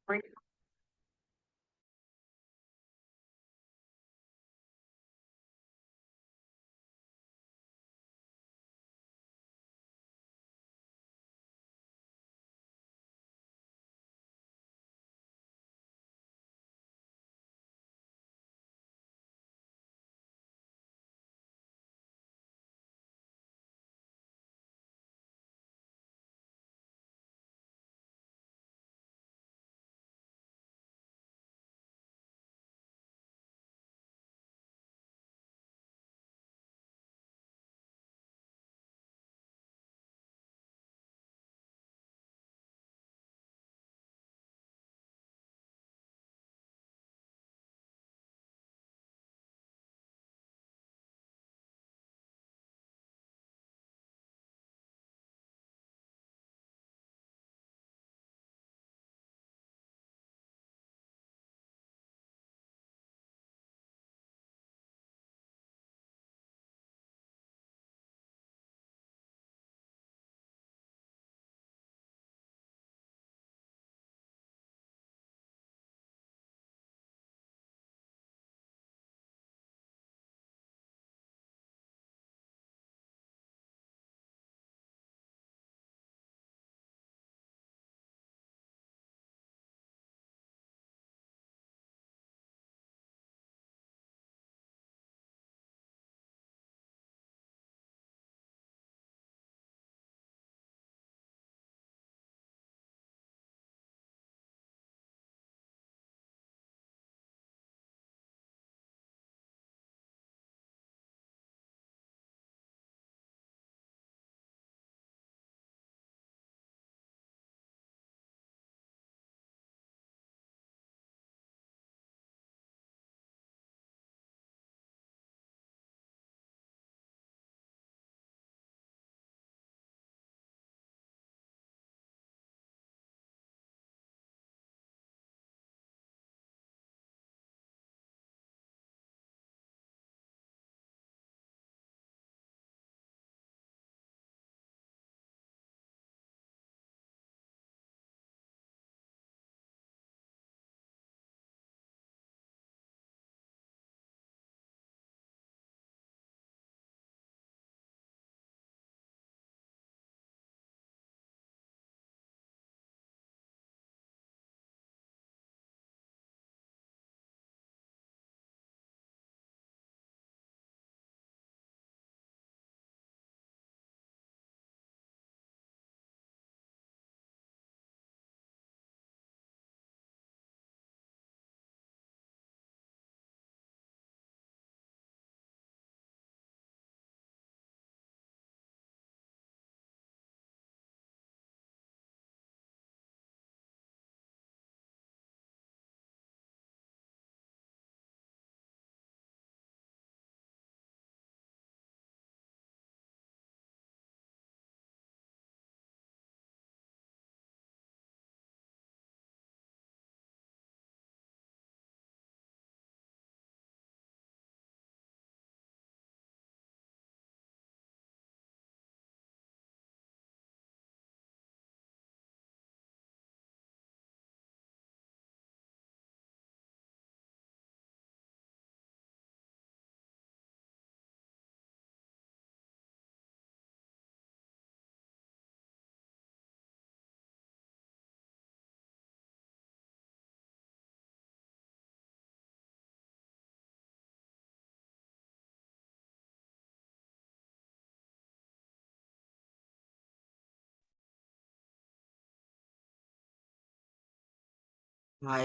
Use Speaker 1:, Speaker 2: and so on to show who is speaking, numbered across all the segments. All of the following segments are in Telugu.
Speaker 1: Hi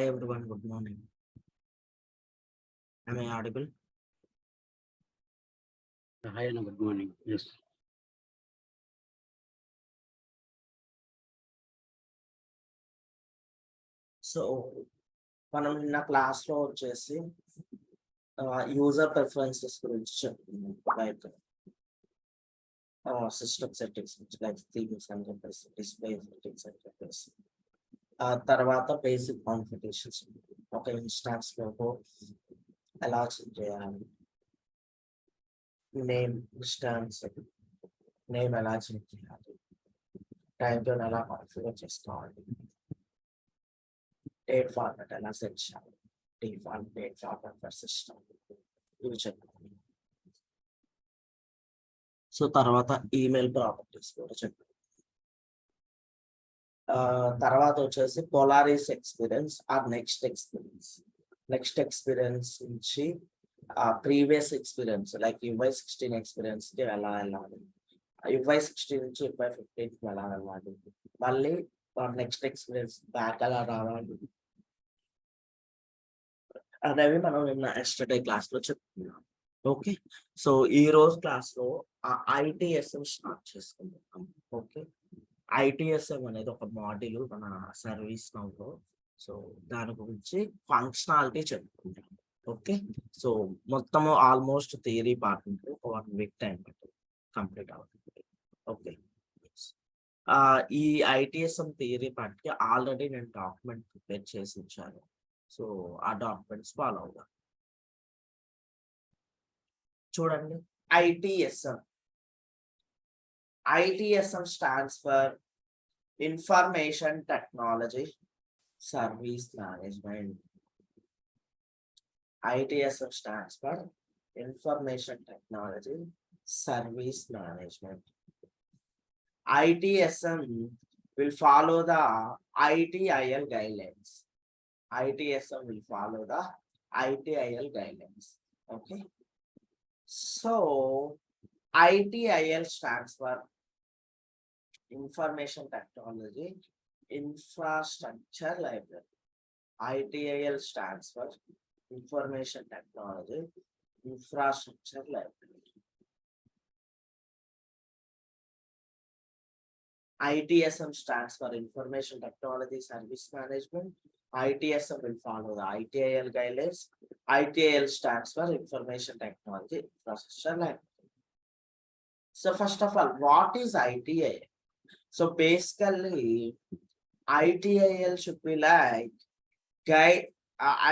Speaker 1: everyone, good morning. Am I audible?
Speaker 2: Hi, Anna. Good morning. Yes.
Speaker 1: So మనం నిన్న క్లాస్లో వచ్చేసి యూజర్ ప్రిఫరెన్సెస్ గురించి చెప్తున్నాం. Like system settings like themes అని చెప్పేసి డిస్ప్లే సెట్టింగ్స్ అని చెప్పేసి తర్వాత బేసిక్ కాన్ఫిగరేషన్స్ ఒక ఇన్స్టాన్స్ లోపు ఎలా చేయాలి, నేమ్ ఇన్స్టాన్స్ నేమ్ ఎలా చేయాలి, టైం జోన్ ఎలా కాన్ఫిగర్ చేసుకోవాలి, డేట్ ఫార్మాట్ ఎలా సెట్ చేయాలి, default date format for system ఇవి చెప్పాలి. సో తర్వాత ఈమెయిల్ ప్రాపర్టీస్ కూడా చెప్పాలి. తర్వాత వచ్చేసి Polaris experience or next experience నుంచి previous experience like UI16 experience కి ఎలా వెళ్ళాలి, UI16 నుంచి UI15 కి ఎలా వెళ్ళాలి, మళ్ళీ నెక్స్ట్ ఎక్స్పీరియన్స్ బ్యాక్ ఎలా రావాలి అనేవి మనం నిన్న ఎస్టర్డే క్లాస్ లో చెప్పుకున్నాం. ఓకే, సో ఈ రోజు క్లాస్ లో ITSM స్టార్ట్ చేసుకుందాం. ఓకే, ITSM అనేది ఒక మాడ్యూల్ మన సర్వీస్ నౌలో. సో దాని గురించి ఫంక్షనాలిటీ చెప్పుకుంటాం. ఓకే, సో మొత్తము ఆల్మోస్ట్ థియరీ పార్ట్ ఉంటుంది, 1 వీక్ టైం పడుతుంది కంప్లీట్ అవుతుంది. ఓకే, ఈ ITSM థియరీ పార్ట్ కి ఆల్రెడీ నేను డాక్యుమెంట్ ప్రిపేర్ చేసి ఉంచాను. సో ఆ డాక్యుమెంట్స్ ఫాలో అవుదాం. చూడండి, ITSM stands for Information Technology Service Management. ITSM stands for Information Technology Service Management. ITSM will follow the ITIL guidelines. ITSM will follow the ITIL guidelines. Okay, so ITIL stands for Information Technology Infrastructure Library. ITIL stands for Information Technology Infrastructure Library. ITSM stands for Information Technology Service Management. ITSM will follow the ITIL guidelines. ITIL stands for Information Technology Infrastructure Library. So first of all, what is ITIL? So basically, ITIL should be like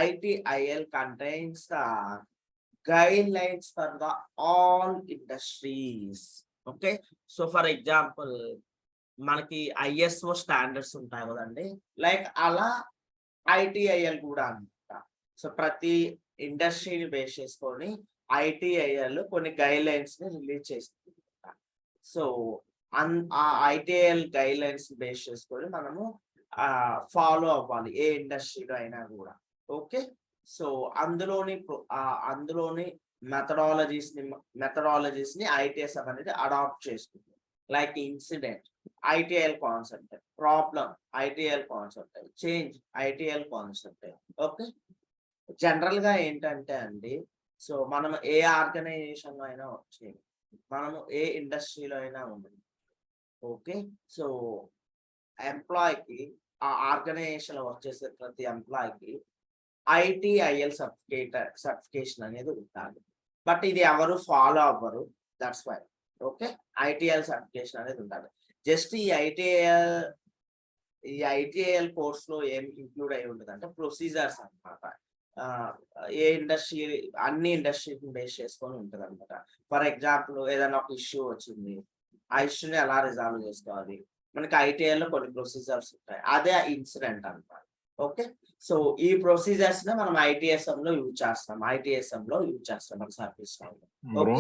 Speaker 1: ITIL contains the guidelines for the all industries. Okay, so for example, మనకి ISO స్టాండర్డ్స్ ఉంటాయి కదండి, లైక్ అలా ITIL కూడా అనమాట. సో ప్రతి ఇండస్ట్రీని బేస్ చేసుకొని ITIL కొన్ని గైడ్ లైన్స్ ని రిలీజ్ చేస్తుంది. సో ఆ ITIL గైడ్ లైన్స్ బేస్ చేసుకొని మనము ఫాలో అవ్వాలి ఏ ఇండస్ట్రీలో అయినా కూడా. ఓకే, సో అందులోని మెథడాలజీస్ ని ITSM అనేది అడాప్ట్ చేసుకుంటుంది. Like incident ITIL concept, problem ITIL concept, change ITIL concept. Okay, general గా ఏంటంటే అండి, సో మనం ఏ ఆర్గనైజేషన్ లో అయినా వచ్చి మనము ఏ ఇండస్ట్రీలో అయినా ఉంది. ఓకే, సో ఎంప్లాయీకి ఆ ఆర్గనైజేషన్ లో వర్క్ చేసే ప్రతి ఎంప్లాయీకి ITIL సర్టిఫికేషన్ అనేది ఉండాలి. బట్ ఇది ఎవరు ఫాలో అవ్వరు, that's why. Okay, ITIL certification అనేది ఉండాలి. జస్ట్ ఈ ITIL కోర్స్ లో ఏం ఇంక్లూడ్ అయి ఉంటుంది అంటే ప్రొసీజర్స్ అన్నమాట. ఏ ఇండస్ట్రీ అన్ని ఇండస్ట్రీని బేస్ చేసుకొని ఉంటుంది అనమాట. ఫర్ ఎగ్జాంపుల్, ఏదైనా ఒక ఇష్యూ వచ్చింది, ఆ ఇష్యూని ఎలా రిజాల్వ్ చేసుకోవాలి, మనకి ITIL లో కొన్ని ప్రొసీజర్స్ ఉంటాయి, అదే ఇన్సిడెంట్ అన్నమాట. ఓకే, సో ఈ ప్రొసీజర్స్ ని మనం ITSM లో యూజ్ చేస్తాం మన సర్వీస్ లో. ఓకే,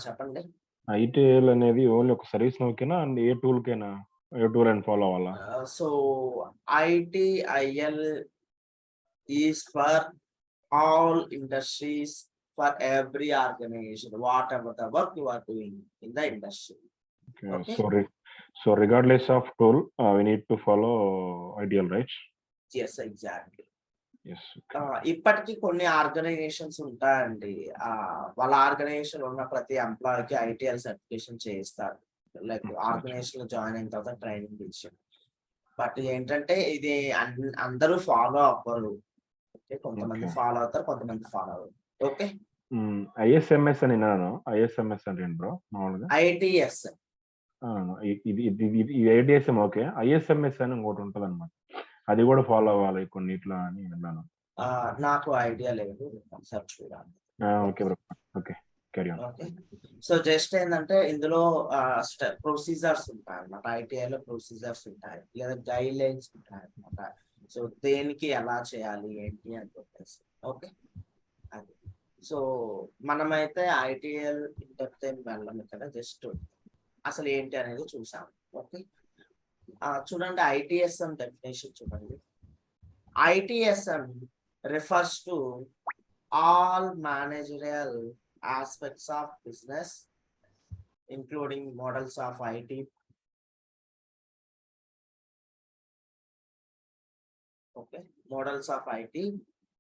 Speaker 1: చెప్పండి.
Speaker 3: ITIL అనేది ఓన్లీ ఒక సర్వీస్ నౌకేనా అండ్ ఏ టూల్ కైనా ఏ టూల్ అండ్ ఫాలో అవ్వాలా?
Speaker 1: So ITIL is for all industries, for every organization, whatever the work you are doing in the industry. Okay.
Speaker 3: So regardless of tool, we need to follow ITIL, right?
Speaker 1: Yes, exactly.
Speaker 3: Yes.
Speaker 1: ఇప్పటికీ కొన్ని ఆర్గనైజేషన్స్ ఉంటాయండి, వాళ్ళ ఆర్గనైజేషన్ ఉన్న ప్రతి ఎంప్లాయీకి ITIL సర్టిఫికేషన్ చేయిస్తారు. లైక్ ఆర్గనైజేషన్ లో జాయిన్ అయిన తర్వాత ట్రైనింగ్ ఇచ్చారు. బట్ ఏంటంటే ఇది అందరూ ఫాలో అవ్వరు. కొంతమంది ఫాలో అవుతారు, కొంతమంది ఫాలో అవ్వరు. ఓకే,
Speaker 3: ISMS అని విన్నాను. ISMS అంటే ఏంటి బ్రో? మామూలుగా
Speaker 1: ITSM.
Speaker 3: ఇది ITSM ఓకే. ISMS అని ఇంకోటి ఉంటుంది అనమాట, అది కూడా ఫాలో అవ్వాలి కొన్నిట్లా అని విన్నాను.
Speaker 1: నాకు ఐడియా లేదు, ఒకసారి చూడాలి.
Speaker 3: Okay bro. Okay, carry on.
Speaker 1: Okay. So just ఏంటంటే ఇందులో ప్రొసీజర్స్ ఉంటాయి అన్నమాట. ఐటీఐలో ప్రొసీజర్స్ ఉంటాయి లేదా గైడ్ లైన్స్ ఉంటాయి అన్నమాట. సో దేనికి ఎలా చేయాలి ఏంటి అని చెప్పేసి. ఓకే, అది. సో మనమైతే ఐటీఎల్ ఇంటెప్త్ ఏం వెళ్ళాం, ఇక్కడ జస్ట్ అసలు ఏంటి అనేది చూసాం. ఓకే, చూడండి ఐటీఎస్ఎం డెఫినేషన్ చూడండి. ITSM refers to all managerial aspects of business, including models of IT, models of IT,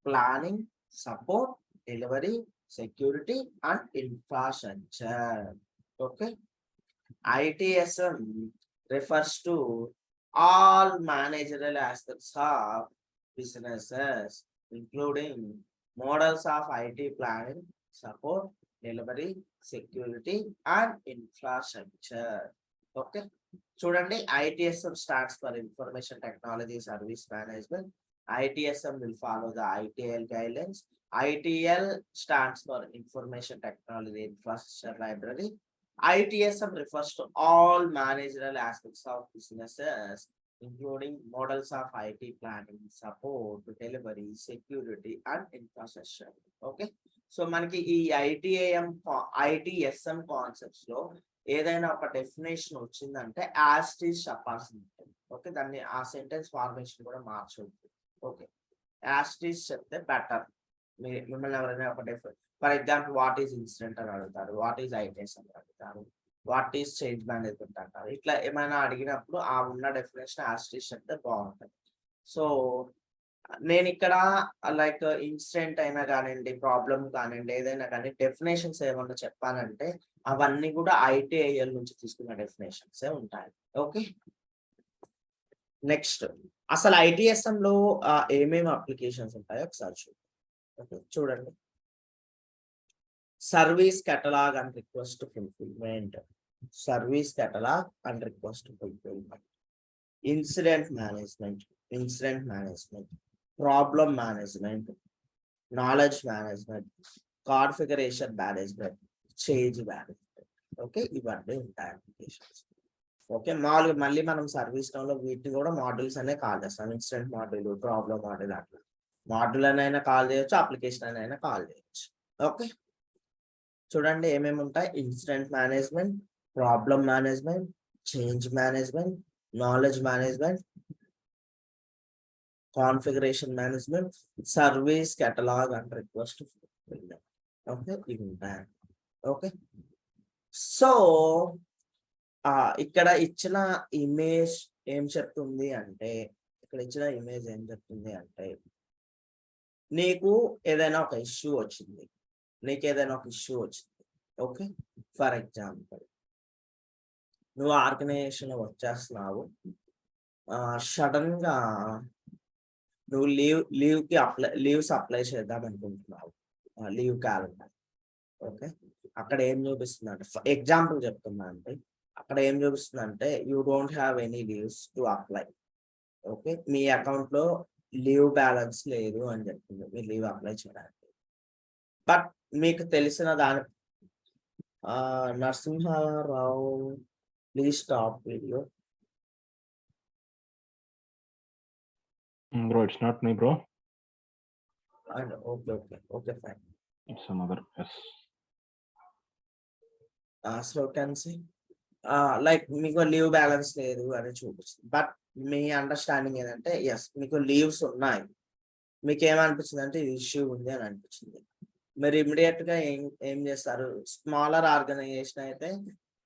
Speaker 1: planning, support, delivery, security, and infrastructure. Okay, ITSM refers to all managerial aspects of businesses, including models of IT planning, support, delivery, security, and infrastructure. Okay. చూడండి, ITSM stands for Information Technology Service Management. ITSM will follow the ITL guidelines. ITL stands for Information Technology Infrastructure Library. ITSM refers to all managerial aspects of businesses, including models of IT planning, support, delivery, security, and infrastructure. Okay, so మనకి ఈ ITSM కాన్సెప్ట్స్ లో ఏదైనా ఒక డెఫినేషన్ వచ్చిందంటే యాస్టీస్ చెప్పాల్సి ఉంటుంది. ఓకే, దాన్ని ఆ సెంటెన్స్ ఫార్మేషన్ కూడా మార్చవచ్చు. ఓకే, యాస్టీస్ చెప్తే బెటర్. మిమ్మల్ని ఎవరైనా ఒక for example what is incident అని అడుగుతారు, వాట్ ఈస్ ఐటీఎస్ అని అడుగుతారు, వాట్ ఈస్ చేంజ్ మేనేజ్మెంట్ అంటారు. ఇట్లా ఏమైనా అడిగినప్పుడు ఆ ఉన్న డెఫినేషన్ యాస్టీస్ చెప్తే బాగుంటుంది. సో నేను ఇక్కడ లైక్ ఇన్సిడెంట్ అయినా కానివ్వండి, ప్రాబ్లమ్ కానివ్వండి, ఏదైనా కానీ డెఫినేషన్స్ ఏమన్నా చెప్పాలంటే అవన్నీ కూడా ITIL నుంచి తీసుకున్న డెఫినేషన్స్ ఉంటాయి. ఓకే, నెక్స్ట్ అసలు ITSM లో ఏమేమి అప్లికేషన్స్ ఉంటాయో ఒకసారి చూడండి. ఓకే, చూడండి, service catalogue and request fulfilment, service catalogue and request fulfilment, incident management, problem management, knowledge management, configuration management, change management. Okay, ఇవన్నీ ఉంటాయి అప్లికేషన్స్. ఓకే, మళ్ళీ మనం సర్వీస్ లో వీటిని కూడా మాడ్యూల్స్ అనే కాల్ చేస్తాం. ఇన్సిడెంట్ మాడ్యూల్, ప్రాబ్లమ్ మాడ్యూల్, అట్లా మాడ్యూల్ అయినా కాల్ చేయొచ్చు, అప్లికేషన్ అయినా కాల్ చేయొచ్చు. ఓకే, చూడండి ఏమేమి ఉంటాయి. Incident management, problem management, change management, knowledge management, configuration management, service catalogue and request. Okay, ఇవి ఉంటాయి. ఓకే, సో ఇక్కడ ఇచ్చిన ఇమేజ్ ఏం చెప్తుంది అంటే నీకు ఏదైనా ఒక ఇష్యూ వచ్చింది. ఓకే, ఫర్ ఎగ్జాంపుల్ నువ్వు ఆర్గనైజేషన్ వచ్చేస్తున్నావు, సడన్ గా నువ్వు లీవ్స్ అప్లై చేద్దాం అనుకుంటున్నావు, లీవ్ క్యాలెండర్. ఓకే, అక్కడ ఏం చూపిస్తుంది అంటే, ఎగ్జాంపుల్ చెప్తున్నా అంటే, అక్కడ ఏం చూపిస్తుంది అంటే you don't have any leaves to apply. Okay, me account లో లీవ్ బ్యాలెన్స్ లేదు అని చెప్తుంది మీరు లీవ్ అప్లై చేయడానికి. బట్ మీకు తెలిసిన దాని Narasimha Rao, please stop video.
Speaker 3: Bro, it's not me, bro.
Speaker 1: And okay, fine.
Speaker 3: It's another. Yes.
Speaker 1: So can see, like మీకు లీవ్ బ్యాలెన్స్ లేదు అని చూపిస్తుంది. బట్ మీ అండర్స్టాండింగ్ ఏంటంటే ఎస్ మీకు లీవ్స్ ఉన్నాయి, మీకు ఏమనిపించింది అంటే ఇది ఇష్యూ ఉంది అని అనిపించింది. మీరు ఇమీడియట్ గా ఏం చేస్తారు, స్మాలర్ ఆర్గనైజేషన్ అయితే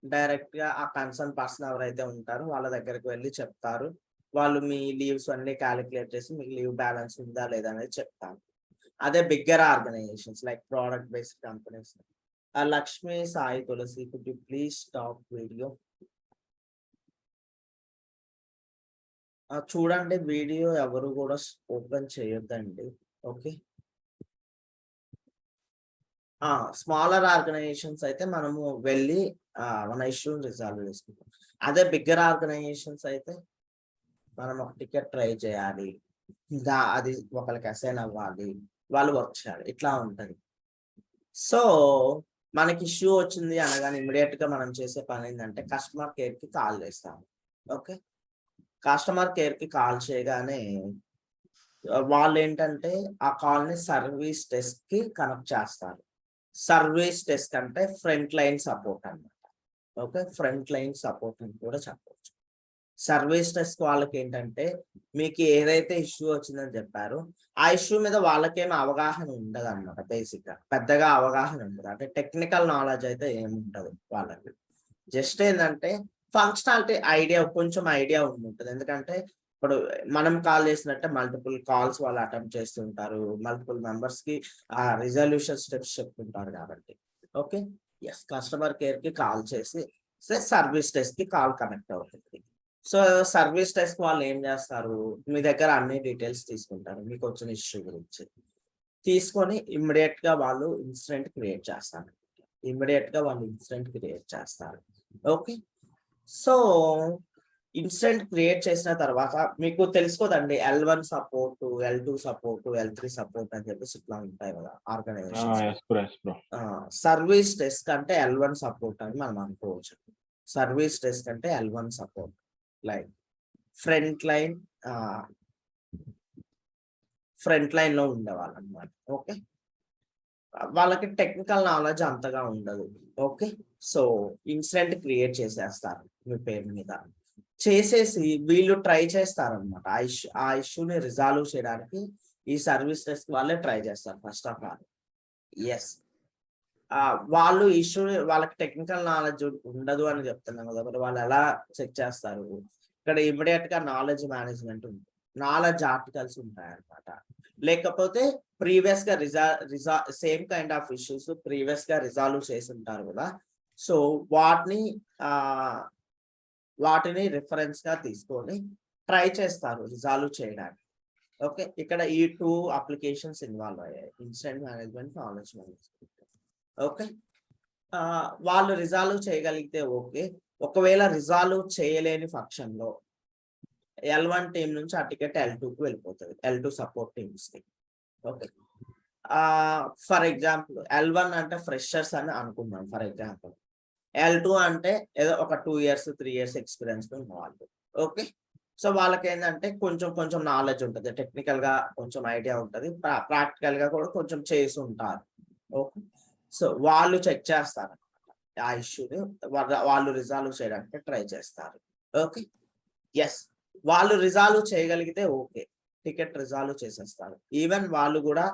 Speaker 1: డైరెక్ట్ గా ఆ కన్సర్న్ పర్సన్ ఎవరైతే ఉంటారో వాళ్ళ దగ్గరికి వెళ్ళి చెప్తారు. వాళ్ళు మీ లీవ్స్ అన్ని క్యాలిక్యులేట్ చేసి మీకు లీవ్ బ్యాలెన్స్ ఉందా లేదా అనేది చెప్తారు. అదే bigger organisations like product based companies. Lakshmi Sai Tulasi, could you please stop video. చూడండి, వీడియో ఎవరు కూడా ఓపెన్ చేయొద్దండి. ఓకే, స్మాలర్ ఆర్గనైజేషన్స్ అయితే మనము వెళ్ళి మన ఇష్యూని రిజాల్వ్ చేసుకుంటాం. అదే బిగ్గర్ ఆర్గనైజేషన్స్ అయితే మనం ఒక టికెట్ ట్రై చేయాలి, అది ఒకరికి అసైన్ అవ్వాలి, వాళ్ళు వర్క్ చేయాలి, ఇట్లా ఉంటుంది. సో మనకి ఇష్యూ వచ్చింది అనగానే ఇమీడియట్ గా మనం చేసే పని ఏంటంటే కస్టమర్ కేర్ కి కాల్ చేస్తాము. ఓకే, కస్టమర్ కేర్ కి కాల్ చేయగానే వాళ్ళు ఏంటంటే ఆ కాల్ ని సర్వీస్ డెస్క్ కి కనెక్ట్ చేస్తారు. సర్వీస్ డెస్క్ అంటే ఫ్రంట్ లైన్ సపోర్ట్ అన్నమాట. ఓకే, ఫ్రంట్ లైన్ సపోర్ట్ అని కూడా చెప్పవచ్చు. సర్వీస్ డెస్క్ వాళ్ళకి ఏంటంటే మీకు ఏదైతే ఇష్యూ వచ్చిందని చెప్పారో ఆ ఇష్యూ మీద వాళ్ళకేం అవగాహన ఉండదు అనమాట. బేసిక్ గా పెద్దగా అవగాహన ఉండదు, అంటే టెక్నికల్ నాలెడ్జ్ అయితే ఏముంటది వాళ్ళకి. జస్ట్ ఏంటంటే ఫంక్షనాలిటీ ఐడియా, కొంచెం ఐడియా ఉంటుంది. ఎందుకంటే ఇప్పుడు మనం కాల్ చేసినట్టే మల్టిపుల్ కాల్స్ వాళ్ళు అటెంప్ట్ చేస్తుంటారు, మల్టిపుల్ మెంబర్స్ కి ఆ రిజల్యూషన్ స్టెప్స్ చెప్తుంటారు కాబట్టి. ఓకే, ఎస్, కస్టమర్ కేర్ కి కాల్ చేసి సర్వీస్ డెస్క్ కి కాల్ కనెక్ట్ అవుతుంది. సో సర్వీస్ డెస్క్ వాళ్ళు ఏం చేస్తారు, మీ దగ్గర అన్ని డీటెయిల్స్ తీసుకుంటారు మీకు వచ్చిన ఇష్యూ గురించి. తీసుకొని ఇమ్మీడియట్ గా వాళ్ళు ఇన్సిడెంట్ క్రియేట్ చేస్తారు. ఓకే, సో ఇన్సిడెంట్ క్రియేట్ చేసిన తర్వాత మీకు తెలుసుకోదండి L1 support, L2 support, L3 support అని చెప్పేసి ఇట్లా ఉంటాయి కదా organisations.
Speaker 3: Yes bro, yes bro.
Speaker 1: Service desk అంటే L1 సపోర్ట్ అని మనం అనుకోవచ్చు. సర్వీస్ డెస్క్ అంటే L1 support, like front line లో ఉండేవాళ్ళు అనమాట. ఓకే, వాళ్ళకి టెక్నికల్ నాలెడ్జ్ అంతగా ఉండదు. ఓకే, సో ఇన్సిడెంట్ క్రియేట్ చేసేస్తారు మీ పేరు మీద. చేసేసి వీళ్ళు ట్రై చేస్తారనమాట ఆ ఇష్యూని రిజాల్వ్ చేయడానికి. ఈ సర్వీస్ డెస్క్ వాళ్ళే ట్రై చేస్తారు ఫస్ట్ ఆఫ్ ఆల్. ఎస్, వాళ్ళు ఇష్యూ, వాళ్ళకి టెక్నికల్ నాలెడ్జ్ ఉండదు అని చెప్తున్నాను కదా, మరి వాళ్ళు ఎలా చెక్ చేస్తారు? ఇక్కడ ఇమీడియట్ గా నాలెడ్జ్ మేనేజ్మెంట్ ఉంది, నాలెడ్జ్ ఆర్టికల్స్ ఉంటాయి అన్నమాట. లేకపోతే ప్రీవియస్ గా same kind of issues previous గా రిజాల్వ్ చేసి ఉంటారు కదా, సో వాటిని రిఫరెన్స్ గా తీసుకొని ట్రై చేస్తారు రిజాల్వ్ చేయడానికి. ఓకే, ఇక్కడ ఈ 2 అప్లికేషన్స్ ఇన్వాల్వ్ అయ్యాయి, incident management, knowledge management. Okay, వాళ్ళు రిజాల్వ్ చేయగలిగితే ఓకే. ఒకవేళ రిజాల్వ్ చేయలేని పక్షంలో L1 టీం నుంచి ఆ టికెట్ L2 కి వెళ్ళిపోతుంది, L2 సపోర్ట్ టీమ్స్ కి. ఓకే, ఫర్ ఎగ్జాంపుల్ L1 అంటే ఫ్రెషర్స్ అని అనుకుందాం ఫర్ ఎగ్జాంపుల్. L2 అంటే ఏదో ఒక 2 years 3 years ఎక్స్పీరియన్స్ ఉన్న వాళ్ళు. ఓకే, సో వాళ్ళకి ఏంటంటే కొంచెం నాలెడ్జ్ ఉంటుంది, టెక్నికల్ గా కొంచెం ఐడియా ఉంటుంది, ప్రాక్టికల్ గా కూడా కొంచెం చేసి ఉంటారు. ఓకే, సో వాళ్ళు చెక్ చేస్తారు ఆ ఇష్యూని, వాళ్ళు రిజాల్వ్ చేయడానికి ట్రై చేస్తారు. ఓకే, ఎస్, వాళ్ళు రిజాల్వ్ చేయగలిగితే ఓకే, టికెట్ రిజాల్వ్ చేసేస్తారు. ఈవెన్ వాళ్ళు కూడా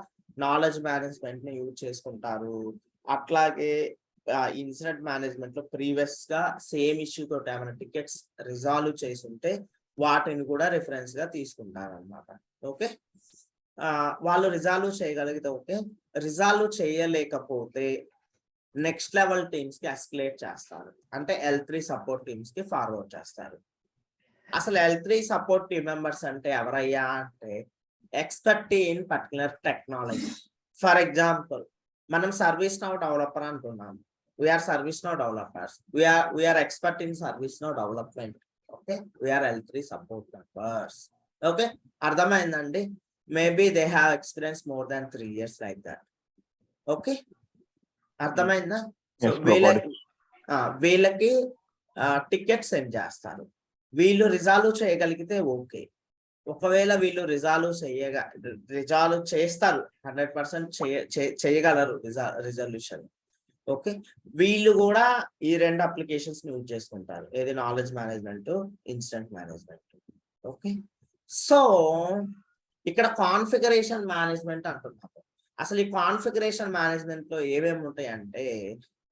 Speaker 1: నాలెడ్జ్ మేనేజ్మెంట్ ని యూజ్ చేసుకుంటారు. అట్లాగే ఇన్సిడెంట్ మేనేజ్మెంట్ లో ప్రీవియస్ గా సేమ్ ఇష్యూ తోటి ఏమైనా టికెట్స్ రిజాల్వ్ చేసి ఉంటే వాటిని కూడా రిఫరెన్స్ గా తీసుకుంటారు అనమాట. ఓకే, వాళ్ళు రిజాల్వ్ చేయగలిగితే ఓకే, రిజాల్వ్ చేయలేకపోతే నెక్స్ట్ లెవెల్ టీమ్స్ కి ఎస్కలేట్ చేస్తారు, అంటే L3 సపోర్ట్ టీమ్స్ కి ఫార్వర్డ్ చేస్తారు. అసలు L3 సపోర్ట్ టీమ్ మెంబర్స్ అంటే ఎవరయ్యా అంటే expert in particular technology. For example మనం సర్వీస్ నౌ డెవలపర్ అంటున్నాం, we are service now developers, we are expert in service now development. Okay, we are L3 support members. Okay, అర్థమైందండి? Maybe they have experience more than 3 years like that. Okay, అర్థమైందా? సో వీళ్ళకి టికెట్ సెండ్ చేస్తారు. వీళ్ళు రిజాల్వ్ చేయగలిగితే ఓకే. ఒకవేళ వీళ్ళు రిజాల్వ్ చేస్తారు, 100% చేయగలరు రిజల్యూషన్. ఓకే, వీళ్ళు కూడా ఈ 2 అప్లికేషన్స్ యూజ్ చేసుకుంటారు, ఏది knowledge management, incident management. Okay, so ఇక్కడ కాన్ఫిగరేషన్ మేనేజ్మెంట్ అంటున్నాము. అసలు ఈ కాన్ఫిగరేషన్ మేనేజ్మెంట్ లో ఏమేమి ఉంటాయి అంటే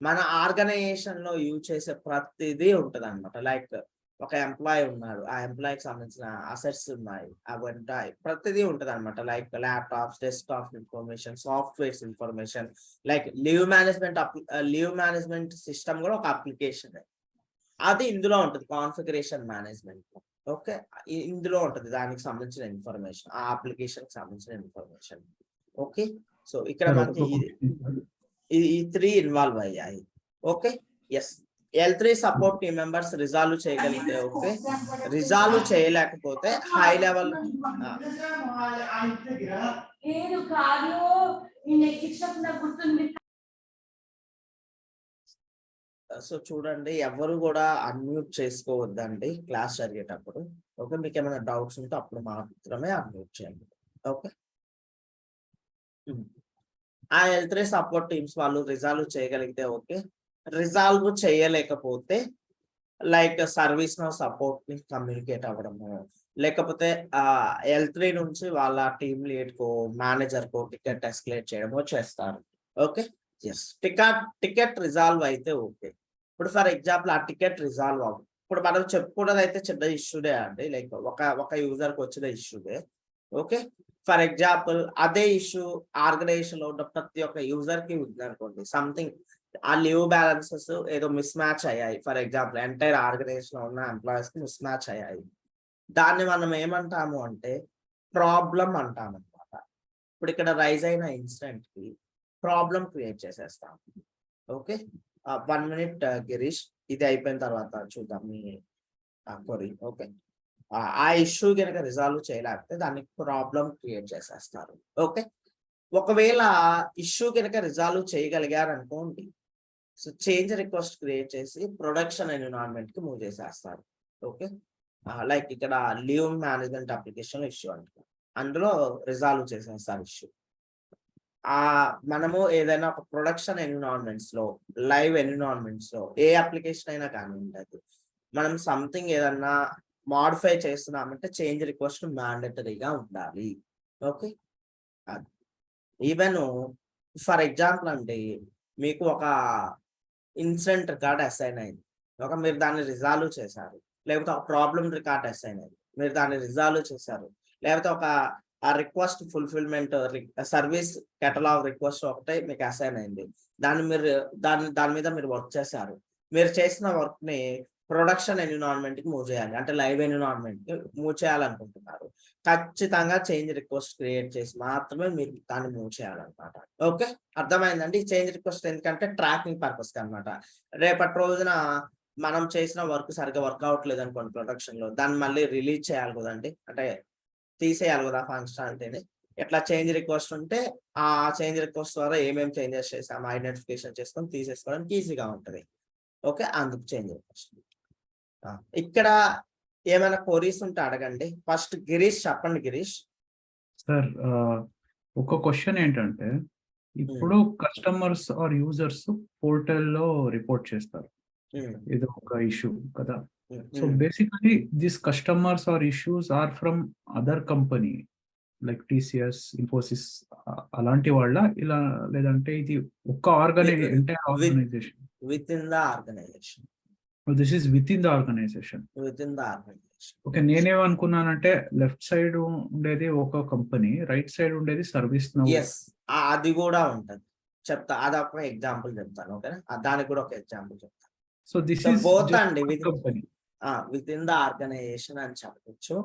Speaker 1: మన ఆర్గనైజేషన్ లో యూజ్ చేసే ప్రతిదీ ఉంటది అనమాట. లైక్ ఒక ఎంప్లాయీ ఉన్నాడు, ఆ ఎంప్లాయీకి సంబంధించిన అసెట్స్ ఉన్నాయి, అవి ఉంటాయి, ప్రతిదీ ఉంటది అనమాట. Like laptops, desktop information, softwares information, like leave management system కూడా ఒక అప్లికేషన్, అది ఇందులో ఉంటుంది కాన్ఫిగరేషన్ మేనేజ్మెంట్. ఓకే, ఇందులో ఉంటుంది దానికి సంబంధించిన ఇన్ఫర్మేషన్, ఆ అప్లికేషన్ కి సంబంధించిన ఇన్ఫర్మేషన్. ఓకే, సో ఇక్కడ మనకి ఈ 3 ఇన్వాల్వ్ అయ్యాయి. Okay, yes, L3 support team members resolve చేయగలిగితే ఓకే, రిజాల్వ్ చేయలేకపోతే హై లెవెల్ సో చూడండి, ఎవరు కూడా అన్మ్యూట్ చేసుకోవద్దండి క్లాస్ జరిగేటప్పుడు. ఓకే, మీకు ఏమైనా డౌట్స్ ఉంటే అప్పుడు మాత్రమే అన్మ్యూట్ చేయండి. ఓకే. ఆ L3 సపోర్ట్ టీమ్స్ వాళ్ళు రిజాల్వ్ చేయగలిగితే ఓకే. రిజాల్వ్ చేయలేకపోతే లైక్ సర్వీస్ నో సపోర్ట్ ని కమ్యూనికేట్ అవ్వడము, లేకపోతే L3 నుంచి వాళ్ళ టీమ్ లీడ్ కో మేనేజర్ కో టికెట్ ఎస్కలేట్ చేయడమో చేస్తారు. ఓకే. ఎస్, టికెట్ రిజాల్వ్ అయితే ఓకే. ఇప్పుడు ఫర్ ఎగ్జాంపుల్ ఆ టికెట్ రిజాల్వ్ అవ్వదు. ఇప్పుడు మనం చెప్పుకున్నది అయితే చిన్న ఇష్యూనే అండి, లైక్ ఒక యూజర్ కి వచ్చిన ఇష్యూనే. ఓకే. ఫర్ ఎగ్జాంపుల్ అదే ఇష్యూ ఆర్గనైజేషన్ లో ఉన్న ప్రతి ఒక్క యూజర్ కి ఉంది అనుకోండి. సంథింగ్ ఆ లీవ్ బ్యాలెన్సెస్ ఏదో మిస్ మ్యాచ్ అయ్యాయి. ఫర్ ఎగ్జాంపుల్ ఎంటైర్ ఆర్గనైజేషన్ లో ఉన్న ఎంప్లాయీస్ కి మిస్ మ్యాచ్ అయ్యాయి. దాన్ని మనం ఏమంటాము అంటే ప్రాబ్లం అంటాం అనమాట. ఇప్పుడు ఇక్కడ రైజ్ అయిన ఇన్సిడెంట్ కి ప్రాబ్లం క్రియేట్ చేసేస్తాం. ఓకే. 1 మినిట్ గిరీష్, ఇది అయిపోయిన తర్వాత చూద్దాం మీ క్వరీ. ఓకే. ఆ ఇష్యూ కనుక రిజాల్వ్ చేయలేకపోతే దాన్ని ప్రాబ్లం క్రియేట్ చేసేస్తారు. ఓకే. ఒకవేళ ఇష్యూ కనుక రిజాల్వ్ చేయగలిగారు అనుకోండి, సో చేంజ్ రిక్వెస్ట్ క్రియేట్ చేసి ప్రొడక్షన్ ఎన్విరాన్మెంట్ కి మూవ్ చేసేస్తారు. ఓకే. లైక్ ఇక్కడ లీవ్ మేనేజ్మెంట్ అప్లికేషన్ ఇష్యూ అంటారు, అందులో రిజాల్వ్ చేసేస్తారు ఇష్యూ. మనము ఏదైనా ఒక ప్రొడక్షన్ ఎన్విరాన్మెంట్స్ లో, లైవ్ ఎన్విరాన్మెంట్స్ లో ఏ అప్లికేషన్ అయినా కానివ్వండి, అది మనం సంథింగ్ ఏదన్నా మాడిఫై చేస్తున్నామంటే చేంజ్ రిక్వెస్ట్ మ్యాండేటరీగా ఉండాలి. ఓకే. ఈవెన్ ఫర్ ఎగ్జాంపుల్ అండి, మీకు ఒక ఇన్సిడెంట్ రికార్డ్ అసైన్ అయింది. మీరు దాన్ని రిజాల్వ్ చేశారు. లేకపోతే ఒక ప్రాబ్లమ్ రికార్డ్ అసైన్ అయింది, మీరు దాన్ని రిజాల్వ్ చేశారు. లేకపోతే ఒక request fulfilment service catalogue request ఒకటే మీకు అసైన్ అయింది. దాని మీద మీరు వర్క్ చేశారు. మీరు చేసిన వర్క్ ని ప్రొడక్షన్ ఎన్విరాన్మెంట్ కి మూవ్ చేయాలి, అంటే లైవ్ ఎన్విరాన్మెంట్ కి మూవ్ చేయాలనుకుంటున్నారు. ఖచ్చితంగా చేంజ్ రిక్వెస్ట్ క్రియేట్ చేసి మాత్రమే మీరు దాన్ని మూవ్ చేయాలన్నమాట. ఓకే, అర్థమైందండి. చేంజ్ రిక్వెస్ట్ ఎందుకంటే ట్రాకింగ్ పర్పస్ కి అనమాట. రేపటి రోజున మనం చేసిన వర్క్ సరిగ్గా వర్క్ అవ్వట్లేదు అనుకోండి ప్రొడక్షన్ లో, దాన్ని మళ్ళీ రిలీజ్ చేయాలి కదండి, అంటే తీసేయాలి కదా ఫంక్షనాలిటీని. ఎట్లా చేంజ్ రిక్వెస్ట్ ఉంటే ఆ చేంజ్ రిక్వెస్ట్ ద్వారా ఏమేమి చేంజెస్ చేసాము ఐడెంటిఫికేషన్ చేసుకొని తీసేసుకోవడానికి ఈజీగా ఉంటది. ఓకే, అందుకు చేంజ్ రిక్వెస్ట్. ఇక్కడ ఏమైనా క్వరీస్ ఉంటే అడగండి. ఫస్ట్ గిరీష్ చెప్పండి. గిరీష్
Speaker 4: సార్, ఒక క్వశ్చన్ ఏంటంటే, ఇప్పుడు కస్టమర్స్ ఆర్ యూజర్స్ పోర్టల్లో రిపోర్ట్ చేస్తారు, ఇది ఒక ఇష్యూ కదా. So basically this customers or issues are from other company like TCS, Infosys అలాంటి వాళ్ళ, ఇలా లేదంటే ఇది ఒక్క entire organization?
Speaker 1: Within the organization.
Speaker 4: This is within the organization.
Speaker 1: Within the organisation.
Speaker 4: Okay, నేనేమనుకున్నానంటే లెఫ్ట్ సైడ్ ఉండేది ఒక కంపెనీ, రైట్ సైడ్ ఉండేది సర్వీస్ నౌ.
Speaker 1: ఎస్, అది కూడా ఉంటది, చెప్తా. అదొక ఎగ్జాంపుల్ చెప్తాను. ఓకేనా, దానికి కూడా ఒక ఎగ్జాంపుల్ చెప్తాను.
Speaker 4: So this
Speaker 1: So
Speaker 4: is
Speaker 1: both అండి
Speaker 4: company
Speaker 1: within the organisation అని చెప్పొచ్చు.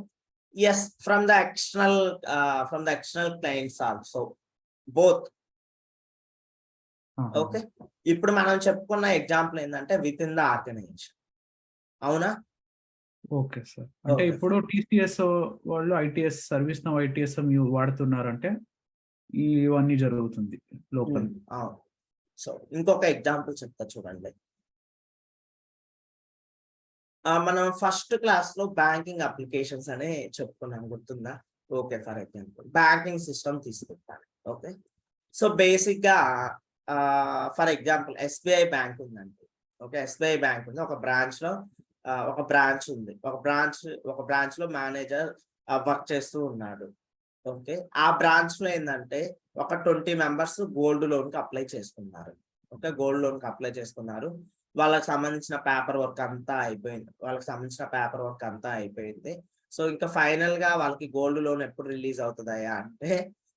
Speaker 1: Yes, from the external clients also, both. Okay, ఇప్పుడు మనం చెప్పుకున్న ఎగ్జాంపుల్ ఏంటంటే విత్ ఇన్ ద ఆర్గనైజేషన్. అవునా?
Speaker 4: Okay sir. అంటే
Speaker 1: Okay.
Speaker 4: ఇప్పుడు టీసీఎస్ వాళ్ళు ఐటీఎస్ సర్వీస్ నౌ ఐటీఎస్ వాడుతున్నారంటే ఇవన్నీ జరుగుతుంది లోకల్.
Speaker 1: అవును. సో ఇంకొక ఎగ్జాంపుల్ చెప్తా చూడండి. మనం ఫస్ట్ క్లాస్ లో బ్యాంకింగ్ అప్లికేషన్స్ అనే చెప్పుకున్నాం, గుర్తుందా? Okay, for example banking system తీసుకుంటాను. ఓకే, సో బేసిక్ గా ఫర్ ఎగ్జాంపుల్ ఎస్బీఐ బ్యాంక్ ఉందండి. ఓకే, ఎస్బీఐ బ్యాంక్ ఉంది. ఒక బ్రాంచ్ లో ఒక బ్రాంచ్ లో మేనేజర్ వర్క్ చేస్తూ ఉన్నాడు. ఓకే, ఆ బ్రాంచ్ లో ఏంటంటే ఒక 20 మెంబర్స్ గోల్డ్ లోన్ కి అప్లై చేసుకున్నారు. ఓకే, గోల్డ్ లోన్ కి అప్లై చేసుకున్నారు. వాళ్ళకి సంబంధించిన పేపర్ వర్క్ అంతా అయిపోయింది. సో ఇంకా ఫైనల్ గా వాళ్ళకి గోల్డ్ లోన్ ఎప్పుడు రిలీజ్ అవుతుందయ్యా అంటే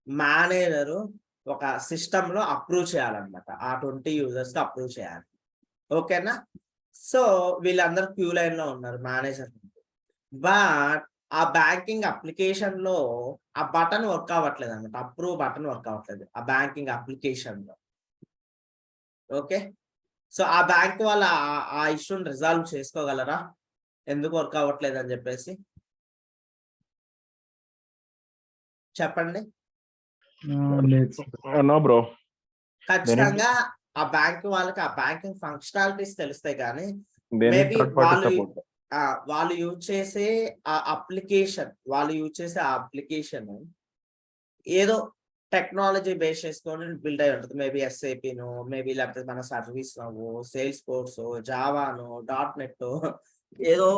Speaker 1: మేనేజర్ ఒక సిస్టమ్ లో అప్రూవ్ చేయాలన్నమాట. ఆ 20 యూజర్స్ కి అప్రూవ్ చేయాలి. ఓకేనా? సో వీళ్ళందరూ క్యూ లైన్ లో ఉన్నారు మేనేజర్. బట్ ఆ బ్యాంకింగ్ అప్లికేషన్ లో ఆ బటన్ వర్క్ అవ్వట్లేదు అనమాట. అప్రూవ్ బటన్ వర్క్ అవ్వట్లేదు ఆ బ్యాంకింగ్ అప్లికేషన్ లో. ఓకే, సో ఆ బ్యాంక్ వాళ్ళ ఆ ఇష్యూని రిజాల్వ్ చేసుకోగలరా ఎందుకు వర్క్ అవ్వట్లేదు అని చెప్పేసి? చెప్పండి.
Speaker 4: లేదు
Speaker 3: నో బ్రో.
Speaker 1: ఖచ్చితంగా ఆ బ్యాంక్ వాళ్ళకి ఆ బ్యాంకింగ్ ఫంక్షనాలిటీస్ తెలుస్తాయి కానీ
Speaker 3: దేని
Speaker 1: మేబీ
Speaker 3: థర్డ్ పార్టీ
Speaker 1: వాళ్ళు
Speaker 3: సపోర్ట్.
Speaker 1: వాళ్ళు యూజ్ చేసే ఆ అప్లికేషన్ ఏదో టెక్నాలజీ బేస్ చేసుకొని బిల్డ్ అయి ఉంటుంది. మేబీ ఎస్ఏపిను, మేబీ లేకపోతే మన సర్వీస్ నవ్వు, సేల్స్ ఫోర్స్, జావాను, .NET ఏదో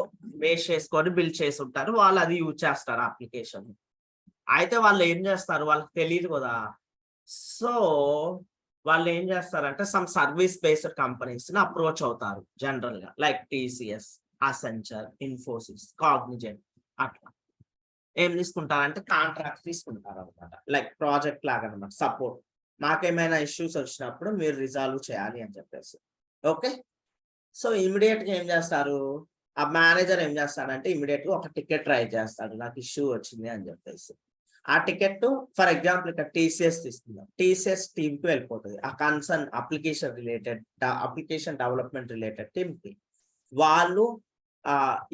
Speaker 1: బేస్ చేసుకొని బిల్డ్ చేసి ఉంటారు. వాళ్ళు అది యూజ్ చేస్తారు అప్లికేషన్. అయితే వాళ్ళు ఏం చేస్తారు, వాళ్ళకి తెలియదు కదా. సో వాళ్ళు ఏం చేస్తారంటే సమ్ సర్వీస్ బేస్డ్ కంపెనీస్ ని అప్రోచ్ అవుతారు జనరల్ గా, like TCS, Accenture, Infosys, Cognizant. అట్లా ఏం తీసుకుంటారంటే కాంట్రాక్ట్ తీసుకుంటారు అనమాట, లైక్ ప్రాజెక్ట్ లాగా అనమాట. సపోర్ట్ మాకేమైనా ఇష్యూస్ వచ్చినప్పుడు మీరు రిజాల్వ్ చేయాలి అని చెప్పేసి. ఓకే, సో ఇమీడియట్ గా ఏం చేస్తారు, ఆ మేనేజర్ ఏం చేస్తాడంటే ఇమీడియట్ గా ఒక టికెట్ ట్రై చేస్తాడు, నాకు ఇష్యూ వచ్చింది అని చెప్పేసి. ఆ టికెట్ ఫర్ ఎగ్జాంపుల్ ఇక్కడ TCS తీసుకుందాం, TCS టీమ్ కి వెళ్ళిపోతుంది. ఆ concern application development related team కి. వాళ్ళు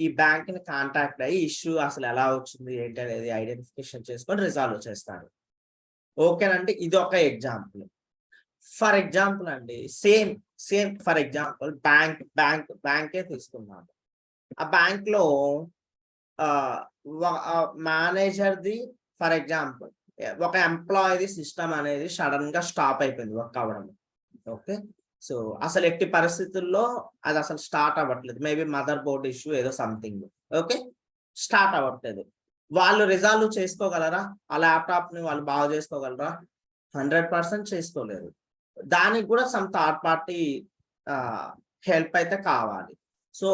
Speaker 1: ఈ బ్యాంక్ ని కాంటాక్ట్ అయ్యి ఇష్యూ అసలు ఎలా వచ్చింది ఏంటి అనేది ఐడెంటిఫికేషన్ చేసుకొని రిజాల్వ్ చేస్తారు. ఓకేనండి, ఇది ఒక ఎగ్జాంపుల్. ఫర్ ఎగ్జాంపుల్ అండి, సేమ్ ఫర్ ఎగ్జాంపుల్ బ్యాంకే తీసుకున్నాము. ఆ బ్యాంక్ లో మేనేజర్ది ఫర్ ఎగ్జాంపుల్ ఒక ఎంప్లాయీది సిస్టమ్ అనేది సడన్ గా స్టాప్ అయిపోయింది వర్క్ అవ్వడం. ఓకే, సో అసలు ఎట్టి పరిస్థితుల్లో అది అసలు స్టార్ట్ అవ్వట్లేదు. మేబీ మదర్ బోర్డ్ ఇష్యూ ఏదో సంథింగ్. ఓకే, స్టార్ట్ అవ్వట్లేదు. వాళ్ళు రిజాల్వ్ చేసుకోగలరా? ఆ ల్యాప్టాప్ ని వాళ్ళు బాగు చేసుకోగలరా? 100% చేసుకోలేరు. దానికి కూడా సమ్ థర్డ్ పార్టీ హెల్ప్ అయితే కావాలి. సో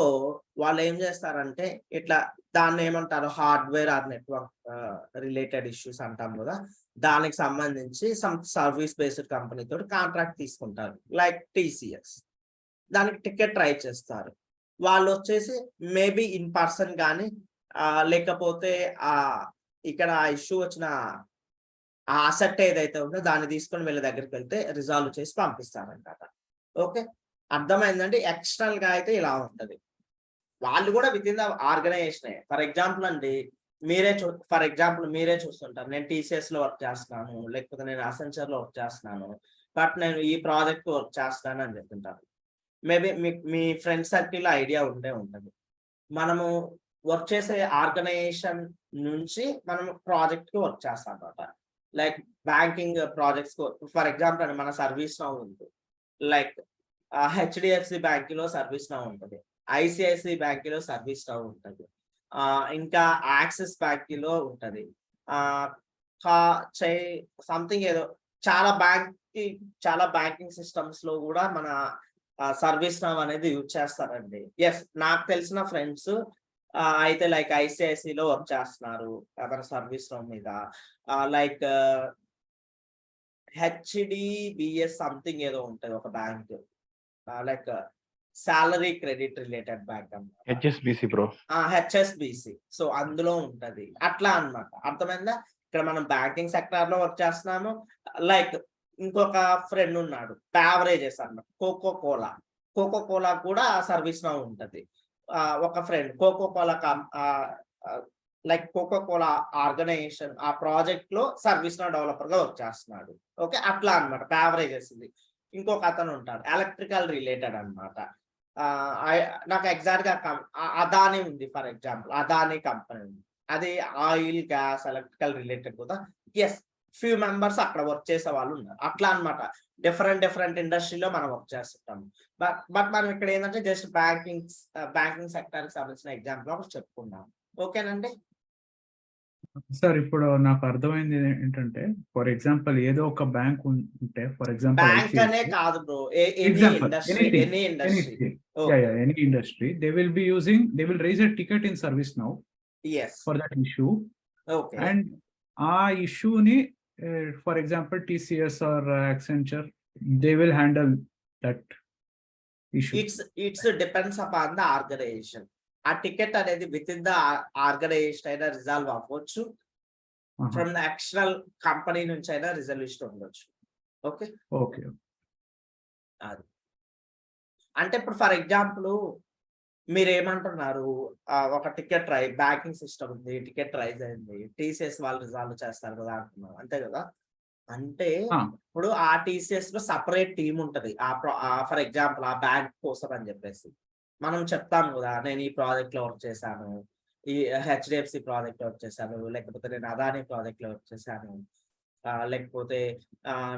Speaker 1: వాళ్ళు ఏం చేస్తారంటే ఇట్లా దాన్ని ఏమంటారు, hardware are network related issues అంటాం కదా, దానికి సంబంధించి సమ్ సర్వీస్ బేస్డ్ కంపెనీ తోటి కాంట్రాక్ట్ తీసుకుంటారు, లైక్ TCS. దానికి టికెట్ ట్రై చేస్తారు. వాళ్ళు వచ్చేసి మేబీ ఇన్ పర్సన్ కానీ లేకపోతే ఇక్కడ ఇష్యూ వచ్చిన ఆ అసెట్ ఏదైతే ఉందో దాన్ని తీసుకొని వీళ్ళ దగ్గరికి వెళ్తే రిజాల్వ్ చేసి పంపిస్తారన్నమాట. ఓకే, అర్థమైందండి. ఎక్స్టర్నల్ గా అయితే ఇలా ఉంటది. వాళ్ళు కూడా within the organisation. For example అండి, మీరే చూస్తుంటారు, నేను TCS లో వర్క్ చేస్తున్నాను, లేకపోతే నేను అసెంచర్ లో వర్క్ చేస్తున్నాను, బట్ నేను ఈ ప్రాజెక్ట్ వర్క్ చేస్తాను అని చెప్తుంటాను. మేబీ మీ ఫ్రెండ్ సర్కిల్ ఐడియా ఉంటుంది. మనము వర్క్ చేసే ఆర్గనైజేషన్ నుంచి మనం ప్రాజెక్ట్ కి వర్క్ చేస్తాం అనమాట. Like banking projects, for example అండి మన సర్వీస్ నౌ ఉంది, లైక్ HDFC బ్యాంక్ లో సర్వీస్ నౌ ఉంటుంది, ICICI బ్యాంక్ లో సర్వీస్ నౌ ఉంటుంది, ఇంకా యాక్సిస్ బ్యాంక్ లో ఉంటది, సంథింగ్ ఏదో చాలా బ్యాంకింగ్ సిస్టమ్స్ లో కూడా మన సర్వీస్ నౌ అనేది యూజ్ చేస్తారండి. ఎస్, నాకు తెలిసిన ఫ్రెండ్స్ అయితే లైక్ ICICI లో వర్క్ చేస్తున్నారు మన సర్వీస్ నౌ మీద, లైక్ HDBS సంథింగ్ ఏదో ఉంటది ఒక bank, like salary credit related bank అన్నమాట,
Speaker 3: HSBC బ్రో.
Speaker 1: HSBC. సో అందులో ఉంటది అట్లా అన్నమాట. అర్థమైందా? ఇక్కడ మనం బ్యాంకింగ్ సెక్టార్ లో వర్క్ చేస్తున్నాము. లైక్ ఇంకొక ఫ్రెండ్ ఉన్నాడు, బ్యావరేజెస్ అన్నమాట, కోకోకోలా కూడా సర్వీస్ నౌ ఉంటది. ఒక ఫ్రెండ్ లైక్ కోకోకోలా ఆర్గనైజేషన్ ఆ ప్రాజెక్ట్ లో సర్వీస్ నౌ డెవలపర్ గా వర్క్ చేస్తున్నాడు. ఓకే, అట్లా అన్నమాట బ్యావరేజెస్. ఇంకొక అతను ఉంటాడు ఎలక్ట్రికల్ రిలేటెడ్ అన్నమాట. నాకు ఎగ్జాక్ట్ గా అదాని ఉంది, ఫర్ ఎగ్జాంపుల్ అదాని కంపెనీ ఉంది, అది ఆయిల్ గ్యాస్ ఎలక్ట్రికల్ రిలేటెడ్ కూడా. ఎస్, ఫ్యూ మెంబర్స్ అక్కడ వర్క్ చేసే వాళ్ళు ఉన్నారు. అట్లా అన్నమాట, డిఫరెంట్ ఇండస్ట్రీలో మనం వర్క్ చేస్తుంటాము. బట్ మనం ఇక్కడ ఏంటంటే జస్ట్ బ్యాంకింగ్ సెక్టర్ కి సంబంధించిన ఎగ్జాంపుల్ ఒకటి చెప్పుకున్నాం. ఓకేనండి.
Speaker 4: సార్ ఇప్పుడు నాకు అర్థమైంది ఏంటంటే, ఫర్ ఎగ్జాంపుల్ ఏదో ఒక బ్యాంక్ ఉంటే, ఫర్ ఎగ్జాంపుల్
Speaker 1: బ్యాంక్ అనే కాదు bro, any
Speaker 4: industry, they will raise a ticket in ServiceNow for that issue.
Speaker 1: Okay,
Speaker 4: And ఆ issue ని for example TCS or Accenture, they will handle that issue.
Speaker 1: It's depends upon the organisation. ఆ టికెట్ అనేది విత్ ఇన్ ద ఆర్గనైజేషన్ అయినా రిజాల్వ్ అవ్వచ్చు, ఫ్రమ్ ద ఎక్స్టర్నల్ కంపెనీ నుంచి అయినా రిజల్యూషన్ ఉండొచ్చు. ఓకే, అది అంటే ఇప్పుడు ఫర్ ఎగ్జాంపుల్ మీరు ఏమంటున్నారు, ఒక టికెట్ బ్యాంకింగ్ సిస్టమ్ ఉంది, టికెట్ రైజ్ అయింది, TCS వాళ్ళు రిజాల్వ్ చేస్తారు కదా అంటున్నారు, అంతే కదా. అంటే
Speaker 4: ఆ,
Speaker 1: ఇప్పుడు ఆ టీసీఎస్ లో సపరేట్ టీం ఉంటది. ఫర్ ఎగ్జాంపుల్ ఆ బ్యాంక్ కోసం అని చెప్పేసి మనం చెప్తాం కదా, నేను ఈ ప్రాజెక్ట్ లో వర్క్ చేశాను, ఈ హెచ్డిఎఫ్సి ప్రాజెక్ట్ లో వర్క్ చేశాను, లేకపోతే నేను అదాని ప్రాజెక్ట్ లో వర్క్ చేశాను, లేకపోతే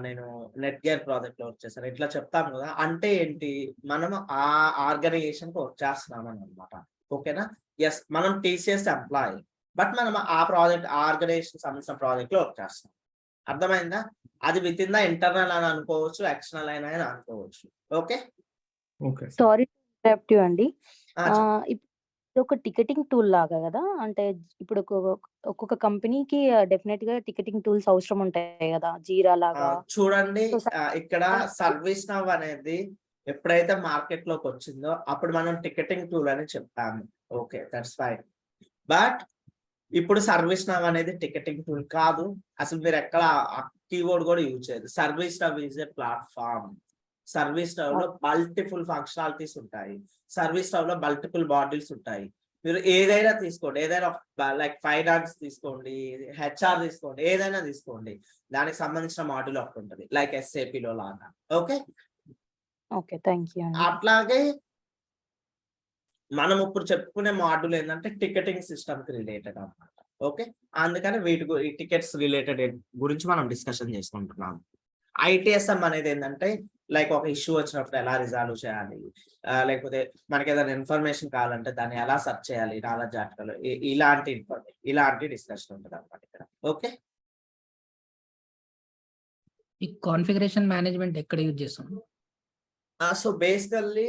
Speaker 1: నేను నెట్ గేర్ ప్రాజెక్ట్ లో వర్క్ చేశాను, ఇట్లా చెప్తాం కదా. అంటే ఏంటి, మనం ఆ ఆర్గనైజేషన్ కి వర్క్ చేస్తున్నాం అనమాట. ఓకేనా? ఎస్, మనం టీసీఎస్ ఎంప్లాయీ, బట్ మనం ఆ ప్రాజెక్ట్ ఆర్గనైజేషన్ సంబంధించిన ప్రాజెక్ట్ లో వర్క్ చేస్తాం. అర్థమైందా? అది విత్ ఇన్ ద ఇంటర్నల్ అని అనుకోవచ్చు, ఎక్స్టర్నల్ అయినా అని అనుకోవచ్చు. Okay,
Speaker 4: okay.
Speaker 5: సారీ ఇంటరప్ట్ అండి.
Speaker 1: చెప్పండి.
Speaker 5: ఇది ఒక టికెటింగ్ టూల్ లాగా కదా, అంటే ఇప్పుడు ఒక్కొక్క కంపెనీకి డెఫినెట్ గా టికెటింగ్ టూల్స్ అవసరం ఉంటాయి కదా, జీరా లాగా.
Speaker 1: చూడండి,
Speaker 5: So,
Speaker 1: ఇక్కడ సర్వీస్ నవ్ అనేది ఎప్పుడైతే మార్కెట్ లోకి వచ్చిందో అప్పుడు మనం టికెటింగ్ టూల్ అని చెప్పాము. Okay, that's fine. బట్ ఇప్పుడు సర్వీస్ నవ్ అనేది టికెటింగ్ టూల్ కాదు. అసలు మీరు ఎక్కడ కీవర్డ్ కూడా యూజ్ చేయదు. Service now is a platform. Service now లో మల్టిపుల్ ఫంక్షనాలిటీస్ ఉంటాయి. సర్వీస్ నవ్ లో మల్టిపుల్ మాడ్యూల్స్ ఉంటాయి. మీరు ఏదైనా తీసుకోండి, ఏదైనా లైక్ ఫైనాన్స్ తీసుకోండి, హెచ్ఆర్ తీసుకోండి, ఏదైనా తీసుకోండి, దానికి సంబంధించిన మాడ్యూల్ ఒకటి ఉంటుంది, లైక్ ఎస్ఏపి లో లాగా. ఓకే,
Speaker 5: ఓకే, థ్యాంక్ యూ అండి.
Speaker 1: అట్లాగే మనం ఇప్పుడు చెప్పుకునే మాడ్యూల్ ఏంటంటే టికెటింగ్ సిస్టమ్ కి రిలేటెడ్ అన్నమాట. ఓకే, అందుకని ఈ టికెట్స్ రిలేటెడ్ గురించి మనం డిస్కషన్ చేసుకుంటున్నాం. ఐటీఎస్ఎం అనేది ఏంటంటే లైక్ ఒక ఇష్యూ వచ్చినప్పుడు ఎలా రిజాల్వ్ చేయాలి, లేకపోతే మనకి ఏదైనా ఇన్ఫర్మేషన్ కావాలంటే దాన్ని ఎలా సెర్చ్ చేయాలి, నాలెడ్జ్ ఆర్టికల్, ఇలాంటి డిస్కషన్ ఉంటుంది అన్నమాట ఇక్కడ. ఓకే,
Speaker 6: ఈ కాన్ఫిగరేషన్ మేనేజ్మెంట్ ఎక్కడ యూజ్ చేస్తాం?
Speaker 1: సో బేసికల్లీ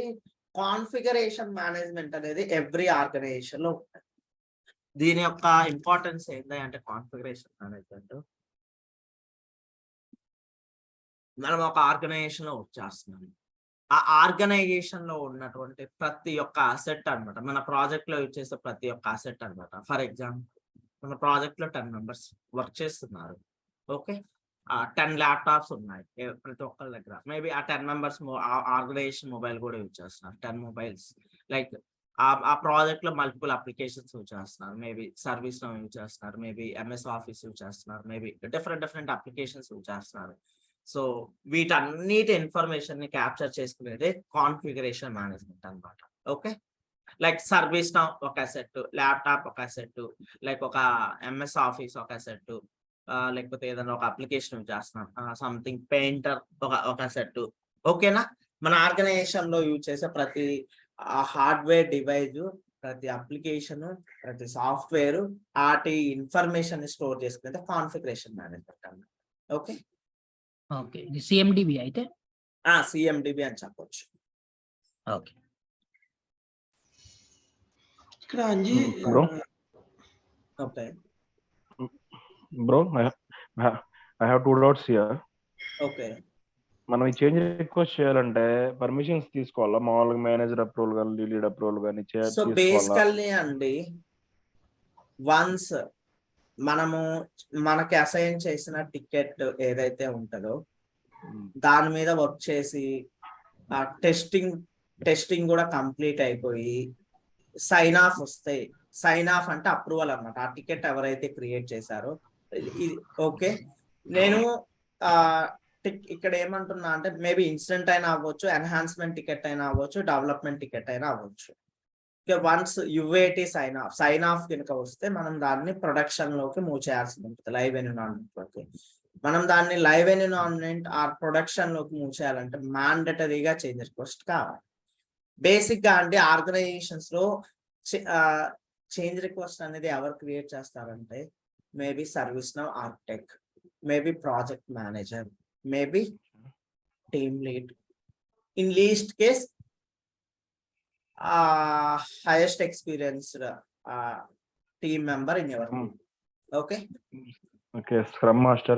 Speaker 1: కాన్ఫిగరేషన్ మేనేజ్మెంట్ అనేది ఎవ్రీ ఆర్గనైజేషన్ లో ఉంటుంది. దీని యొక్క ఇంపార్టెన్స్ ఏంటి అంటే, కాన్ఫిగరేషన్ మేనేజ్మెంట్ మనం ఒక ఆర్గనైజేషన్ లో వర్క్ చేస్తున్నాం. ఆ ఆర్గనైజేషన్ లో ఉన్నటువంటి ప్రతి ఒక్క అసెట్ అన్నమాట, మన ప్రాజెక్ట్ లో యూజ్ చేసే ప్రతి ఒక్క అసెట్ అన్నమాట. ఫర్ ఎగ్జాంపుల్, మన ప్రాజెక్ట్ లో 10 మెంబర్స్ వర్క్ చేస్తున్నారు. ఓకే, 10 ల్యాప్టాప్స్ ఉన్నాయి ప్రతి ఒక్కరి దగ్గర. మేబీ ఆ 10 మెంబర్స్ ఆర్గనైజేషన్ మొబైల్ కూడా యూజ్ చేస్తున్నారు, 10 మొబైల్స్. లైక్ ఆ ప్రాజెక్ట్ లో మల్టిపుల్ అప్లికేషన్స్ యూజ్ చేస్తున్నారు. మేబీ సర్వీస్ లో యూజ్ చేస్తున్నారు, మేబీ ఎంఎస్ ఆఫీస్ యూజ్ చేస్తున్నారు, మేబీ డిఫరెంట్ అప్లికేషన్స్ యూజ్ చేస్తున్నారు. సో వీటన్నిటి ఇన్ఫర్మేషన్ ని క్యాప్చర్ చేసుకునేది కాన్ఫిగరేషన్ మేనేజ్మెంట్ అన్నమాట. ఓకే, లైక్ సర్వీస్ నౌ ఒక అసెట్, ల్యాప్టాప్ ఒక అసెట్, లైక్ ఒక ఎంఎస్ ఆఫీస్ ఒక అసెట్, లేకపోతే ఏదైనా ఒక అప్లికేషన్ యూజ్ చేస్తున్నాం, సంథింగ్ పెయింటర్ ఒక అసెట్. ఓకేనా? మన ఆర్గనైజేషన్ లో యూజ్ చేసే ప్రతి హార్డ్వేర్ డివైజ్, ప్రతి అప్లికేషన్, ప్రతి సాఫ్ట్వేర్, వాటి ఇన్ఫర్మేషన్ ని స్టోర్ చేసుకునేది కాన్ఫిగరేషన్ మేనేజ్మెంట్ అన్నమాట. ఓకే,
Speaker 6: ఓకే, ఇది సిఎండిబి అయితే.
Speaker 1: సిఎండిబి అని చెప్పొచ్చు.
Speaker 6: ఓకే,
Speaker 7: ఇక్కడ Anji
Speaker 3: bro
Speaker 1: okay
Speaker 3: bro I have 2 doubts here.
Speaker 1: Okay
Speaker 3: మనం ఈ చేంజ్ రిక్వెస్ట్ చేయాలంటే పర్మిషన్స్ తీసుకోవాలా? మామూలుగా మేనేజర్ అప్రూవల్ కానీ లీడ్ అప్రూవల్ కానీ
Speaker 1: సో
Speaker 3: తీసుకోవాలా?
Speaker 1: బేసికల్లీ అండి, వన్స్ మనకి అసైన్ చేసిన టికెట్ ఏదైతే ఉంటుందో దాని మీద వర్క్ చేసి టెస్టింగ్ కూడా కంప్లీట్ అయిపోయి సైన్ ఆఫ్ వస్తాయి. సైన్ ఆఫ్ అంటే అప్రూవల్ అన్నమాట. ఆ టికెట్ ఎవరైతే క్రియేట్ చేశారో ఇది. ఓకే, నేను ఇక్కడ ఏమంటున్నా అంటే, మేబీ ఇన్సిడెంట్ అయినా అవ్వచ్చు, ఎన్హాన్స్మెంట్ టికెట్ అయినా అవ్వచ్చు, డెవలప్మెంట్ టికెట్ అయినా అవ్వచ్చు. వన్స్ యుఏటి సైన్ ఆఫ్ కనుక వస్తే మనం దాన్ని ప్రొడక్షన్ లోకి మూవ్ చేయాల్సి ఉంటుంది, లైవ్ ఎన్విరాన్మెంట్ లోకి. మనం దాన్ని లైవ్ ఎన్విరాన్మెంట్ ఆర్ ప్రొడక్షన్ లోకి మూవ్ చేయాలంటే మ్యాండటరీగా చేంజ్ రిక్వెస్ట్ కావాలి. బేసిక్ గా అంటే ఆర్గనైజేషన్స్ లో చేంజ్ రిక్వెస్ట్ అనేది ఎవరు క్రియేట్ చేస్తారంటే, maybe service now architect, maybe project manager, maybe team lead, in least case highest experienced team member in your team. Okay,
Speaker 3: scrum master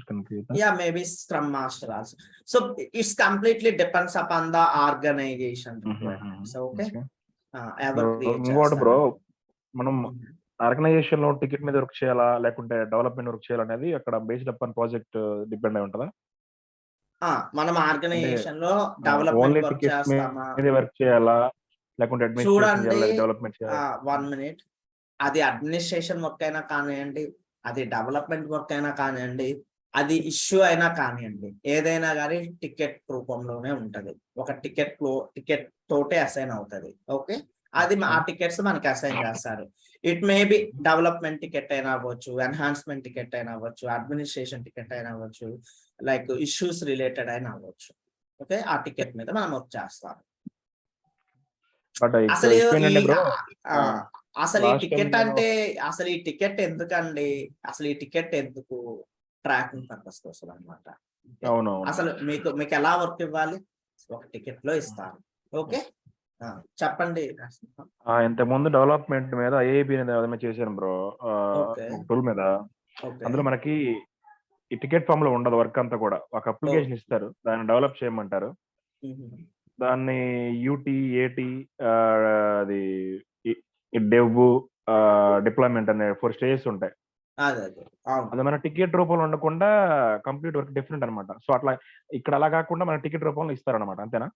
Speaker 3: can create that.
Speaker 1: Yeah, maybe scrum master also. So it's completely depends upon the organization requirements. Okay, ever create
Speaker 3: ఇంకోటి బ్రో, మనం ఆర్గనైజేషన్ లో టికెట్ మీద వర్క్ చేయాలా లేకుంటే డెవలప్మెంట్ వర్క్ చేయాలనేది అక్కడ బేస్డ్ అపాన్ ప్రాజెక్ట్ డిపెండ్ అయి ఉంటుందా?
Speaker 1: మనం ఆర్గనైజేషన్ లో డెవలప్మెంట్ వర్క్ చేస్తామా,
Speaker 3: వర్క్ చేయాలా లేకుంటే అడ్మినిస్ట్రేషన్ చేయాలా, డెవలప్మెంట్ చేయాలా?
Speaker 1: 1 minute, అది అడ్మినిస్ట్రేషన్ వర్క్ అయినా కానివ్వండి, అది డెవలప్మెంట్ వర్క్ అయినా కానివ్వండి, అది ఇష్యూ అయినా కానివ్వండి, ఏదైనా కానీ టికెట్ రూపంలోనే ఉంటది. ఒక టికెట్ తోటే అసైన్ అవుతది. ఓకే, అది ఆ టికెట్స్ మనకి అసైన్ చేస్తారు. It may be development ticket అయినా అవ్వచ్చు, ఎన్హాన్స్మెంట్ టికెట్ అయినా అవ్వచ్చు, అడ్మినిస్ట్రేషన్ టికెట్ అయినా అవ్వచ్చు, లైక్ ఇష్యూస్ రిలేటెడ్ అయినా అవ్వచ్చు. ఓకే, ఆ టికెట్ మీద మనం వర్క్ చేస్తాం.
Speaker 3: బట్
Speaker 1: అసలు
Speaker 3: ఇష్యూ ఏంటంటే బ్రో,
Speaker 1: అసలు ఈ
Speaker 3: లాస్ట్ టైం
Speaker 1: టికెట్
Speaker 3: నేను
Speaker 1: అంటే అసలు ఈ టికెట్ ఎందుకండి? అసలు ఈ టికెట్ ఎందుకు? ట్రాకింగ్ పర్పస్ కోసం అనమాట.
Speaker 3: అవునవును.
Speaker 1: అసలు మీకు ఎలా వర్క్ ఇవ్వాలి? ఒక టికెట్ లో ఇస్తారు. ఓకే, చెప్పండి.
Speaker 3: ఇంతకుముందు డెవలప్మెంట్ మీద ఏఐబి అనేది చేశాను బ్రో,
Speaker 1: ఓకే,
Speaker 3: ఒక టూల్ మీద.
Speaker 1: ఓకే,
Speaker 3: అందులో మనకి ఈ టికెట్ ఫామ్ లో ఉండదు, వర్క్ అంతా కూడా ఒక అప్లికేషన్ ఇస్తారు, దాన్ని డెవలప్ చేయమంటారు. దాన్ని యూటీ ఏటీ అది డెవ్ డిప్లాయ్మెంట్ అనే 4 స్టేజెస్ ఉంటాయి.
Speaker 1: అదే అవును.
Speaker 3: అది మన టికెట్ రూపంలో ఉండకుండా కంప్లీట్ వర్క్ డిఫరెంట్ అనమాట. సో అట్లా ఇక్కడ అలా కాకుండా మన టికెట్ రూపంలో ఇస్తారనమాట, అంతేనా?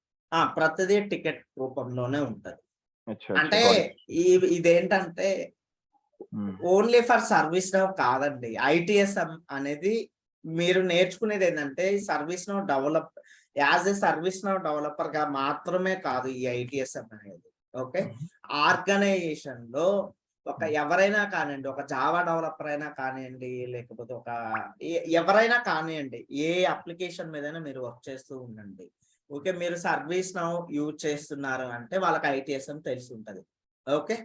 Speaker 1: ప్రతిదీ టికెట్ రూపంలోనే ఉంటది.
Speaker 3: అచ్చా,
Speaker 1: అంటే
Speaker 3: got it.
Speaker 1: ఇదేంటంటే ఓన్లీ ఫర్ సర్వీస్ నౌ కాదండి. ఐటిఎస్ఎం అనేది మీరు నేర్చుకునేది ఏంటంటే service now develop as a service now developer గా మాత్రమే కాదు ఈ ఐటిఎస్ఎం అనేది. ఓకే, ఆర్గనైజేషన్ లో ఎవరైనా కానివ్వండి, ఒక జావా డెవలపర్ అయినా కానివ్వండి, లేకపోతే ఎవరైనా కానివ్వండి, ఏ అప్లికేషన్ మీదైనా మీరు వర్క్ చేస్తూ ఉండండి. ఓకే, మీరు సర్వీస్ నౌ యూజ్ చేస్తున్నారు అంటే వాళ్ళకి ఐటిఎస్ఎం తెలిసి ఉంటది. ఓకే,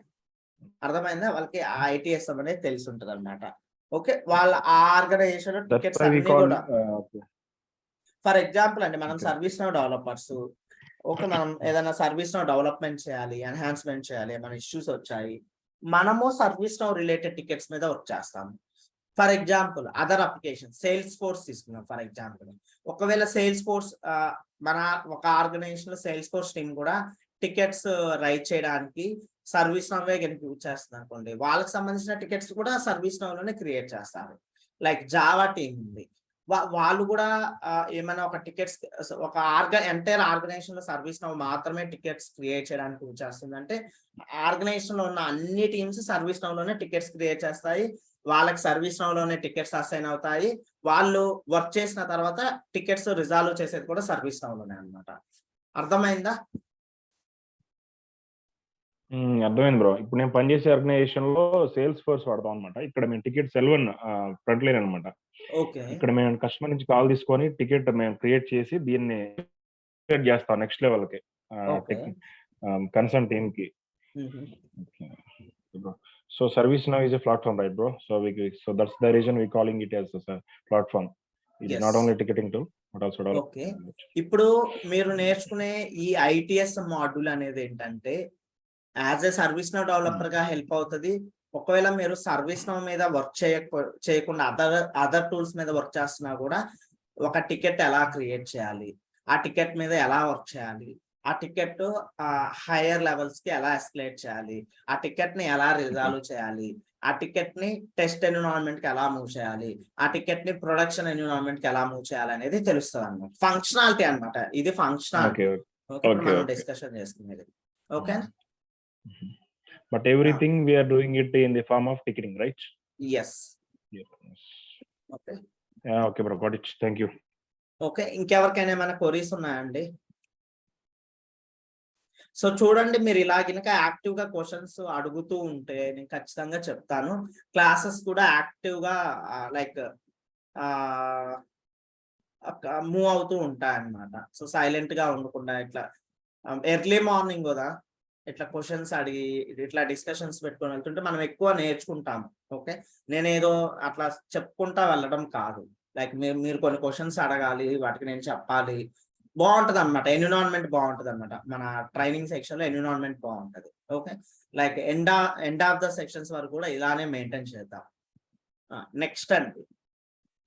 Speaker 1: అర్థమైందా? వాళ్ళకి ఐటిఎస్ఎం అనేది తెలిసి ఉంటది అనమాట. ఓకే, వాళ్ళ ఆ ఆర్గనైజేషన్ లో టికెట్స్ అన్ని కూడా, ఫర్ ఎగ్జాంపుల్ అండి, మనం సర్వీస్ నౌ డెవలపర్స్. ఓకే, మనం ఏదైనా సర్వీస్ నౌ డెవలప్మెంట్ చేయాలి, ఎన్హాన్స్మెంట్ చేయాలి, మన ఇష్యూస్ వచ్చాయి, మనము సర్వీస్ నౌ రిలేటెడ్ టికెట్స్ మీద వర్క్ చేస్తాము. For example other application sales force తీసుకున్నాం. ఫర్ ఎగ్జాంపుల్ ఒకవేళ సేల్స్ ఫోర్స్ మన ఒక ఆర్గనైజేషన్ లో సేల్స్ ఫోర్స్ టీమ్ కూడా టికెట్స్ రైట్ చేయడానికి సర్వీస్ నౌ కనుక యూజ్ చేస్తుంది అనుకోండి, వాళ్ళకి సంబంధించిన టికెట్స్ కూడా సర్వీస్ నౌ లోనే క్రియేట్ చేస్తారు. లైక్ జావా టీమ్ ఉంది, వాళ్ళు కూడా ఏమైనా ఒక టికెట్స్ ఒక ఎంటైర్ ఆర్గనైజేషన్ లో సర్వీస్ నౌ మాత్రమే టికెట్స్ క్రియేట్ చేయడానికి యూజ్ చేస్తుంది అంటే ఆర్గనైజేషన్ లో ఉన్న అన్ని టీమ్స్ సర్వీస్ నౌ లోనే టికెట్స్ క్రియేట్ చేస్తాయి. వాళ్ళకి సర్వీస్ నౌ లోనే టికెట్స్ అసైన్ అవుతాయి. వాళ్ళు వర్క్ చేసిన తర్వాత టికెట్స్ రిజాల్వ్ చేసేది కూడా సర్వీస్ నౌ లోనే అనమాట. అర్థమైందా?
Speaker 3: అర్థమైంది బ్రో. ఇప్పుడు నేను పనిచేసే ఆర్గనైజేషన్ లో సేల్స్ ఫోర్స్ వాడతాం అనమాట. ఇక్కడ మేము టికెట్ L1 ఫ్రంట్ లైన్ అనమాట.
Speaker 1: ఓకే,
Speaker 3: ఇక్కడ మేము కస్టమర్ నుంచి కాల్ తీసుకొని టికెట్ మేము క్రియేట్ చేసి దీన్ని చేస్తాం నెక్స్ట్ లెవెల్ కి, కన్సర్న్ టీమ్ కి. So service now is a platform, right bro? So that's the reason we calling it as a platform. It is not only ticketing tool but also
Speaker 1: okay. ఇప్పుడు మీరు నేర్చుకునే ఈ ఐటిఎస్ మాడ్యూల్ అనేది ఏంటంటే as a service now developer గా హెల్ప్ అవుతుంది. ఒకవేళ మీరు సర్వీస్ నౌ మీద వర్క్ చేయకుండా అదర్ టూల్స్ మీద వర్క్ చేస్తున్నా కూడా ఒక టికెట్ ఎలా క్రియేట్ చేయాలి, ఆ టికెట్ మీద ఎలా వర్క్ చేయాలి, ఆ టికెట్ హైయర్ లెవెల్స్ కి ఎలా ఎస్కలేట్ చేయాలి, ఆ టికెట్ ని ఎలా రిజాల్వ్ చేయాలి, ఆ టికెట్ ని టెస్ట్ ఎన్విరాన్మెంట్ కి ఎలా మూవ్ చేయాలి, ఆ టికెట్ ని ప్రొడక్షన్ ఎన్విరాన్మెంట్ కి ఎలా మూవ్ చేయాలి అనేది తెలుస్తుంది అనమాట. ఫంక్షనాలిటీ అనమాట, ఇది ఫంక్షనాలిటీ. ఓకే, మనం డిస్కషన్ చేసుకునేది. Okay,
Speaker 3: but everything we are doing it in the form of ticketing, right?
Speaker 1: yes. Okay,
Speaker 3: okay bro, got it, thank you.
Speaker 1: Okay, ఇంకెవరికైనా ఏమైనా క్వరీస్ ఉన్నాయండి? సో చూడండి, మీరు ఇలా కనుక యాక్టివ్ గా క్వశ్చన్స్ అడుగుతూ ఉంటే నేను ఖచ్చితంగా చెప్తాను. క్లాసెస్ కూడా యాక్టివ్ గా లైక్ మూవ్ అవుతూ ఉంటాయి అన్నమాట. సో సైలెంట్ గా ఉండకుండా ఇట్లా ఎర్లీ మార్నింగ్ కదా ఇట్లా క్వశ్చన్స్ అడిగి ఇట్లా డిస్కషన్స్ పెట్టుకొని వెళ్తుంటే మనం ఎక్కువ నేర్చుకుంటాము. ఓకే, నేనేదో అట్లా చెప్పుకుంటా వెళ్ళడం కాదు. లైక్ మీరు కొన్ని క్వశ్చన్స్ అడగాలి, వాటికి నేను చెప్పాలి. బాగుంటది అనమాట, ఎన్విరాన్మెంట్ బాగుంటది అనమాట. మన ట్రైనింగ్ సెక్షన్ లో ఎన్విరాన్మెంట్ బాగుంటది. Okay, like end of the sections వరకు కూడా ఇలానే మెయింటైన్ చేద్దాం. నెక్స్ట్ అండి,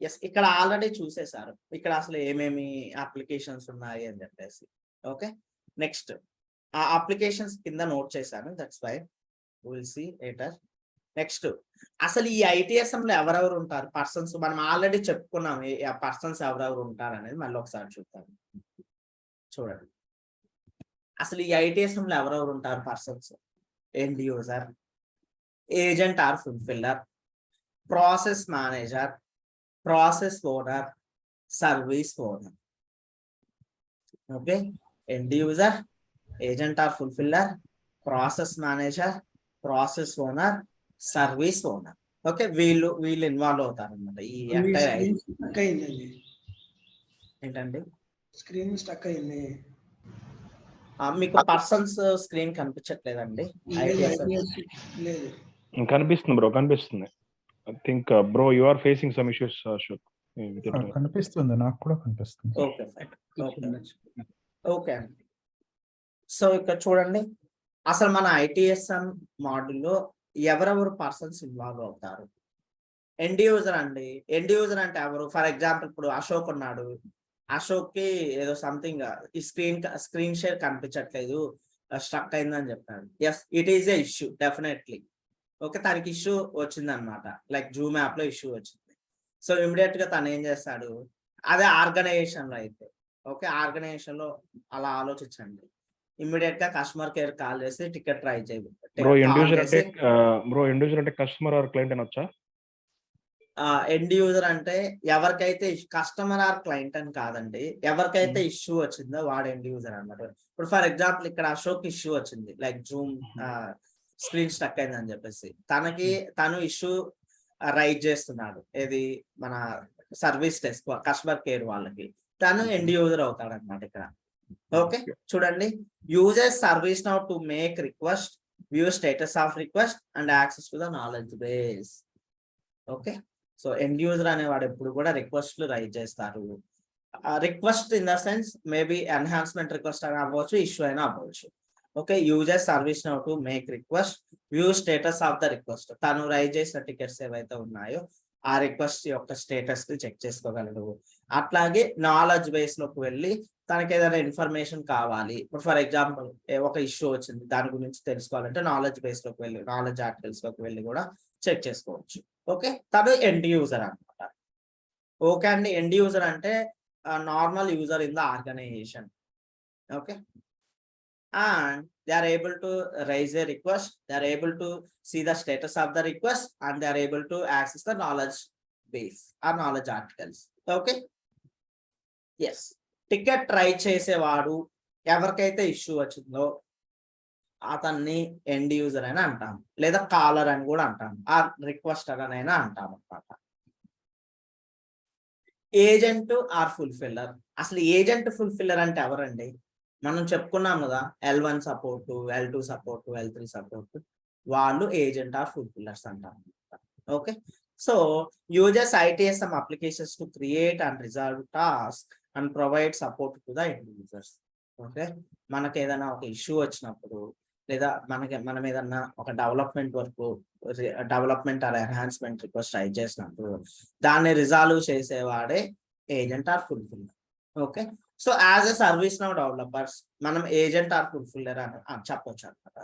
Speaker 1: ఎస్, ఇక్కడ ఆల్రెడీ చూసేశారు ఇక్కడ అసలు ఏమేమి అప్లికేషన్స్ ఉన్నాయి అని చెప్పేసి. ఓకే, నెక్స్ట్ ఆ అప్లికేషన్స్ కింద నోట్ చేశాను, that's why will see later. Next అసలు ఈ ఐటిఎస్ఎం లో ఎవరెవరు ఉంటారు పర్సన్స్, మనం ఆల్రెడీ చెప్పుకున్నాం పర్సన్స్ ఎవరెవరు ఉంటారు అనేది. మళ్ళీ ఒకసారి చూద్దాం. చూడండి, అసలు ఈ ఐటిఎస్ఎం లో ఎవరెవరు ఉంటారు persons: end user, agent or fulfiller, process manager, process owner, service owner. Okay, end user, agent or fulfiller, process manager, process owner, service owner. Okay, వీళ్ళు ఇన్వాల్వ్ అవుతారు అనమాట ఈ ఎంటైర్.
Speaker 7: స్టక్ అయిందండి,
Speaker 1: ఏంటండి
Speaker 7: స్క్రీన్ స్టక్ అయింది.
Speaker 1: మీకు పర్సన్స్ స్క్రీన్ కనిపించట్లేదండి?
Speaker 7: లేదు,
Speaker 1: ITSM.
Speaker 7: లేదు.
Speaker 3: కనిపిస్తుంది బ్రో, కనిపిస్తుంది. I think bro you are facing some issues Ashok.
Speaker 4: కనిపిస్తుంది, నాకు కూడా కనిపిస్తుంది.
Speaker 1: Okay fine. ఓకే అండి. సో ఇక్కడ చూడండి, అసలు మన ITSM మాడ్యూల్లో ఎవరెవరు పర్సన్స్ ఇన్వాల్వ్ అవుతారు? ఎండ్ యూజర్ అండి. ఎండ్ యూజర్ అంటే ఎవరు? ఫర్ ఎగ్జాంపుల్ ఇప్పుడు అశోక్ ఉన్నాడు, అశోక్ కి ఏదో సంథింగ్ ఈ స్క్రీన్ షేర్ కనిపించట్లేదు, స్ట్రక్ అయిందని చెప్పాడు. Yes, it is a issue definitely. Okay, తనకి ఇష్యూ వచ్చింది అనమాట, లైక్ జూమ్ యాప్ లో ఇష్యూ వచ్చింది. సో ఇమీడియట్ గా తను ఏం చేస్తాడు, అదే ఆర్గనైజేషన్ లో అయితే, ఓకే ఆర్గనైజేషన్ లో అలా ఆలోచించండి, ఇమీడియట్ గా కస్టమర్ కేర్ కాల్ చేసి టికెట్ ట్రై చేయండి.
Speaker 3: బ్రో ఎండ్ యూజర్ అంటే కస్టమర్ ఆర్ క్లయింట్ అనొచ్చా?
Speaker 1: ఎండ్ యూజర్ అంటే ఎవరికైతే కస్టమర్ ఆర్ క్లయింట్ అని కాదండి, ఎవరికైతే ఇష్యూ వచ్చిందో వాడు ఎండ్ యూజర్ అనమాట. ఇప్పుడు ఫర్ ఎగ్జాంపుల్ ఇక్కడ అశోక్ ఇష్యూ వచ్చింది, లైక్ జూమ్ స్క్రీన్ స్టక్ అయింది అని చెప్పేసి తను ఇష్యూ రైజ్ చేస్తున్నాడు, ఏది మన సర్వీస్ డెస్క్ కస్టమర్ కేర్ వాళ్ళకి, తను ఎండ్ యూజర్ అవుతాడు అనమాట ఇక్కడ. ఓకే చూడండి, uses service now to make request, view status of request and access to the knowledge base. Okay, so end user అనేవాడు ఎప్పుడు కూడా రిక్వెస్ట్లు రైజ్ చేస్తారు. Request in the sense maybe enhancement request అయినా అవ్వచ్చు, ఇష్యూ అయినా అవ్వచ్చు. Okay, user service now to make request, view status of the request, తను రైజ్ చేసిన టికెట్స్ ఏవైతే ఉన్నాయో ఆ రిక్వెస్ట్ యొక్క స్టేటస్ ని చెక్ చేసుకోగలడు. అట్లాగే నాలెడ్జ్ బేస్ లోకి వెళ్ళి తనకి ఏదైనా ఇన్ఫర్మేషన్ కావాలి, ఇప్పుడు ఫర్ ఎగ్జాంపుల్ ఒక ఇష్యూ వచ్చింది దాని గురించి తెలుసుకోవాలంటే నాలెడ్జ్ బేస్ లోకి వెళ్ళి, నాలెడ్జ్ ఆర్టికల్స్ లోకి వెళ్ళి కూడా చెక్ చేసుకోవచ్చు. ఓకే, తను ఎండ్ యూజర్ అనమాట. ఓకే అండి, ఎండ్ యూజర్ అంటే normal user in the organisation. Okay, and they are able to raise a request, they are able to see the status of the request, and they are able to access the knowledge base or knowledge articles. Okay, yes, ticket try చేసేవాడు ఎవరికైతే ఇష్యూ వచ్చిందో అతన్ని ఎండ్ యూజర్ అని అంటాం, లేదా కాలర్ అని కూడా అంటాం, ఆ రిక్వెస్టర్ అని అంటాం అనమాట. ఏజెంట్ ఆర్ ఫుల్ఫిల్లర్, అసలు ఏజెంట్ ఫుల్ఫిల్లర్ అంటే ఎవరండి? మనం చెప్పుకున్నాం కదా, L1 support, L2 support, L3 support, వాళ్ళు ఏజెంట్ ఆర్ ఫుల్ఫిల్లర్స్ అంటారు. Okay, so uses ITSM applications to create and resolve task and provide support to the end users. Okay, మనకి ఏదైనా ఒక ఇష్యూ వచ్చినప్పుడు, లేదా మనం ఏదన్నా ఒక development work, development or enhancement request raise చేసినప్పుడు దాన్ని రిజాల్వ్ చేసేవాడే agent or fulfiller. Okay, so as a service now developers మనం ఏజెంట్ ఆర్ ఫుల్ఫిల్లర్ అని చెప్పొచ్చు అనమాట.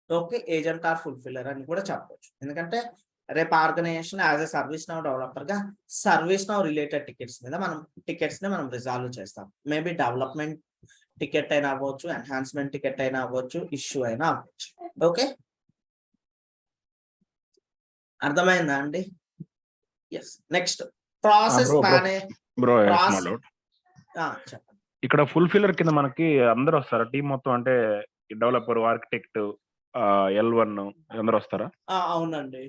Speaker 1: ఓకే, ఏజెంట్ ఆర్ ఫుల్ఫిల్లర్ అని కూడా చెప్పొచ్చు, ఎందుకంటే రేపు organisation as a service now developer గా సర్వీస్ నౌ రిలేటెడ్ టికెట్స్ మీద టికెట్స్ ని మనం రిజాల్వ్ చేస్తాం. మేబీ డెవలప్మెంట్ టికెట్ అయినా అవ్వచ్చు, ఎన్హాన్స్మెంట్ టికెట్ అయినా అవ్వచ్చు, ఇష్యూ అయినా అవ్వచ్చు. ఓకే, అర్థమైందా అండి? Yes, next process manage. చెప్పండి.
Speaker 3: ఇక్కడ ఫుల్ఫిల్లర్ కింద మనకి అందరూ వస్తారా? టీం మొత్తం అంటే డెవలపర్, ఆర్కిటెక్ట్, L1 అందరూ వస్తారా?
Speaker 1: అవునండి.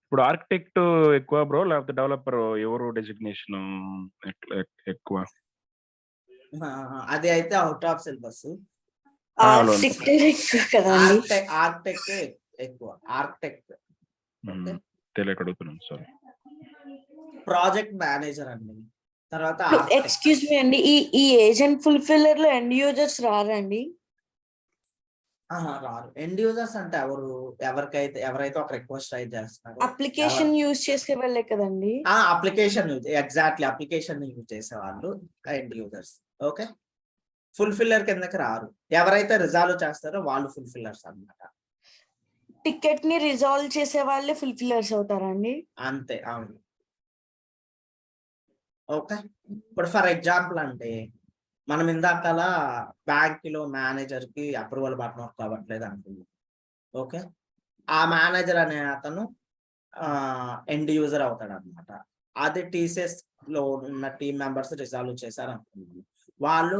Speaker 3: ఇప్పుడు ఆర్కిటెక్ట్ ఎక్కువ బ్రో, లేకపోతే డెవలపర్ ఎవరు డెసిగ్నేషన్ ఎక్కువ?
Speaker 1: అది అయితే అవుట్ ఆఫ్ సిలబస్. ఆర్కిటెక్ట్ ఎక్కువ. ఆర్కిటెక్ట్
Speaker 3: తెలియకడుగుతున్నాను సార్.
Speaker 1: ప్రాజెక్ట్ మేనేజర్ అండి, తర్వాత
Speaker 8: ఎక్స్క్యూజ్ మీ అండి, ఈ ఏజెంట్ ఫుల్ఫిల్లర్ లో ఎండ్ యూజర్స్ రారండి?
Speaker 1: రారు. ఎండ్ యూజర్స్ అంటే ఎవరైతే ఒక రిక్వెస్ట్ రైజ్ చేస్తున్నారు,
Speaker 8: అప్లికేషన్ యూజ్ చేసే వాళ్ళే కదండి.
Speaker 1: అప్లికేషన్ ఎగ్జాక్ట్లీ అప్లికేషన్ యూజ్ చేసే వాళ్ళు ఎండ్ యూజర్స్. ఓకే, ఫుల్ఫిల్లర్ కిందకి రారు, ఎవరైతే రిజాల్వ్ చేస్తారో వాళ్ళు ఫుల్ఫిల్లర్స్ అన్నమాట.
Speaker 8: టికెట్ ని రిజాల్వ్ చేసే వాళ్ళే ఫుల్ఫిల్లర్స్ అవుతారండి?
Speaker 1: అంతే, అవును. ఓకే, ఇప్పుడు ఫర్ ఎగ్జాంపుల్ అంటే మనం ఇందాకలా బ్యాంకులో మేనేజర్ కి అప్రూవల్ బటన్ వర్క్ అవ్వట్లేదు అనుకుందాం. ఓకే, ఆ మేనేజర్ అనే అతను ఎండ్ యూజర్ అవుతాడు అనమాట. అదే టీసీఎస్ లో ఉన్న టీమ్ మెంబర్స్ రిజాల్వ్ చేశారు అనుకున్నాను, వాళ్ళు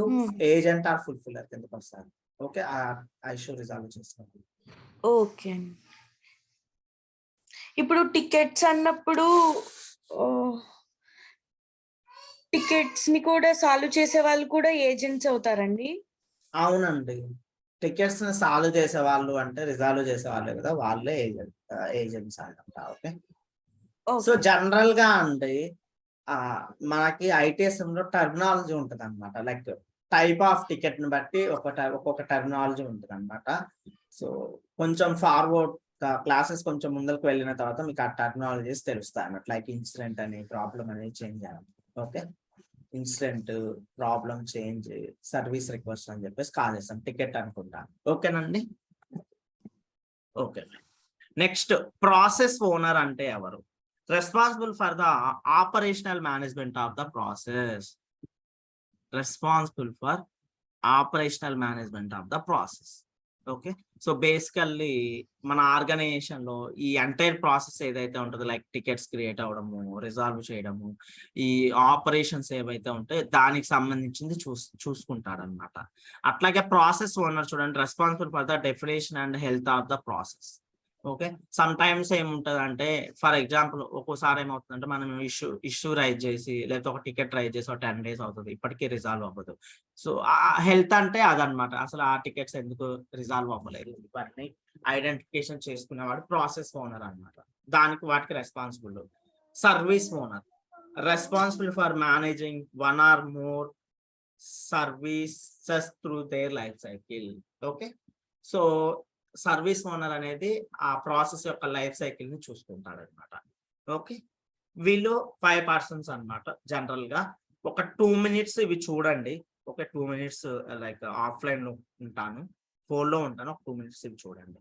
Speaker 1: ఏజెంట్ ఆర్ ఫుల్ఫిల్లర్ కిందకి వస్తారు. ఓకే, ఆ ఇష్యూ రిజాల్వ్ చేస్తారు.
Speaker 8: ఓకే. ఇప్పుడు టికెట్స్ అన్నప్పుడు టికెట్స్ ని కూడా సాల్వ్ చేసే వాళ్ళు కూడా ఏజెంట్స్ అవుతారండి?
Speaker 1: అవునండి, టికెట్స్ ని సాల్వ్ చేసే వాళ్ళు అంటే రిజాల్వ్ చేసే వాళ్ళే కదా, వాళ్ళే ఏజెంట్స్ అంట. ఓకే, సో జనరల్ గా అండి మనకి ITSM లో టర్మినాలజీ ఉంటుంది అనమాట. లైక్ టైప్ ఆఫ్ టికెట్ ని బట్టి ఒక్కొక్క టర్మినాలజీ ఉంటుంది అనమాట. సో కొంచెం ఫార్వర్డ్ క్లాసెస్ కొంచెం ముందరకు వెళ్ళిన తర్వాత మీకు ఆ టర్మినాలజీస్ తెలుస్తాయి అన్నట్టు. లైక్ ఇన్సిడెంట్ అని, ప్రాబ్లం అనేది చేంజ్ అవ్వాలి. Okay, incident, problem, change, service request అని చెప్పేసి కాల్ చేస్తాం, టికెట్ అనుకుంటాను. ఓకేనండి. ఓకే, నెక్స్ట్ ప్రాసెస్ ఓనర్ అంటే ఎవరు? Responsible for the operational management of the process. Responsible for operational management of the process. Okay, so basically మన ఆర్గనైజేషన్ లో ఈ ఎంటైర్ ప్రాసెస్ ఏదైతే ఉంటుందో, లైక్ టికెట్స్ క్రియేట్ అవ్వడము, రిజాల్వ్ చేయడము, ఈ ఆపరేషన్స్ ఏవైతే ఉంటాయో దానికి సంబంధించింది చూసుకుంటాడు అనమాట. అట్లాగే ప్రాసెస్ ఓనర్ చూడండి, responsible for the definition and health of the process. Okay, some times ఏముంటది అంటే, ఫర్ ఎగ్జాంపుల్ ఒక్కోసారి ఏమవుతుందంటే మనం ఇష్యూ రైజ్ చేసి, లేకపోతే ఒక టికెట్ రైజ్ చేసి ఒక 10 days అవుతుంది, ఇప్పటికీ రిజాల్వ్ అవ్వదు. సో హెల్త్ అంటే అదనమాట, అసలు ఆ టికెట్స్ ఎందుకు రిజాల్వ్ అవ్వలేదు, ఇవన్నీ ఐడెంటిఫికేషన్ చేసుకునేవాడు ప్రాసెస్ ఓనర్ అనమాట. వాటికి responsible. Service owner responsible for managing 1 or more services through their life cycle. Okay, so service owner అనేది ఆ ప్రాసెస్ యొక్క లైఫ్ సైకిల్ ని చూసుకుంటాడు అనమాట. ఓకే, వీళ్ళు 5 persons అనమాట. జనరల్ గా ఒక 2 minutes ఇవి చూడండి. ఒక 2 minutes లైక్ ఆఫ్లైన్ లో ఉంటాను, ఫోన్ లో ఉంటాను, ఒక 2 minutes ఇవి చూడండి.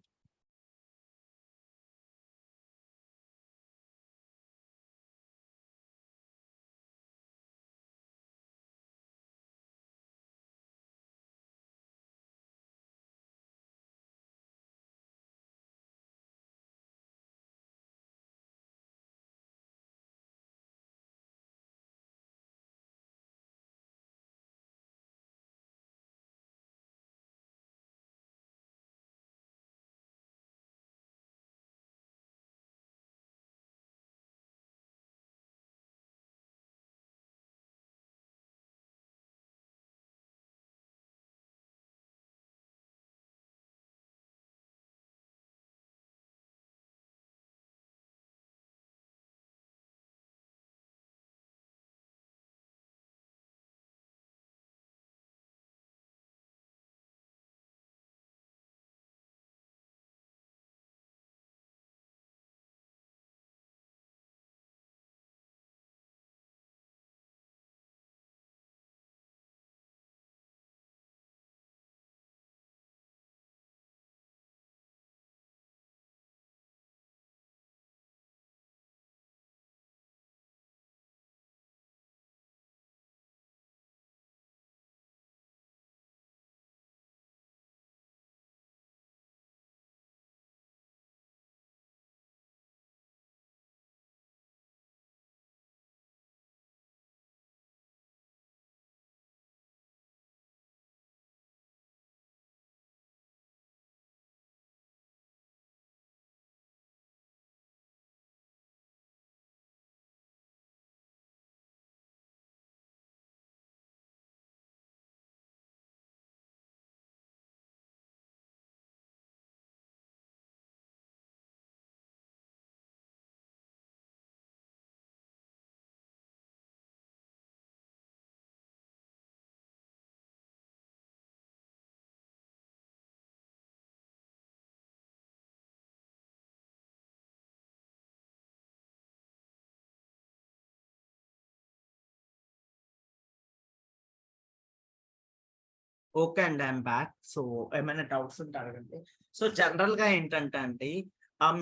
Speaker 1: ఓకే అండి, ఐఎమ్ బ్యాక్. సో ఏమైనా డౌట్స్ ఉంటే అడగండి. సో జనరల్ గా ఏంటంటే అండి,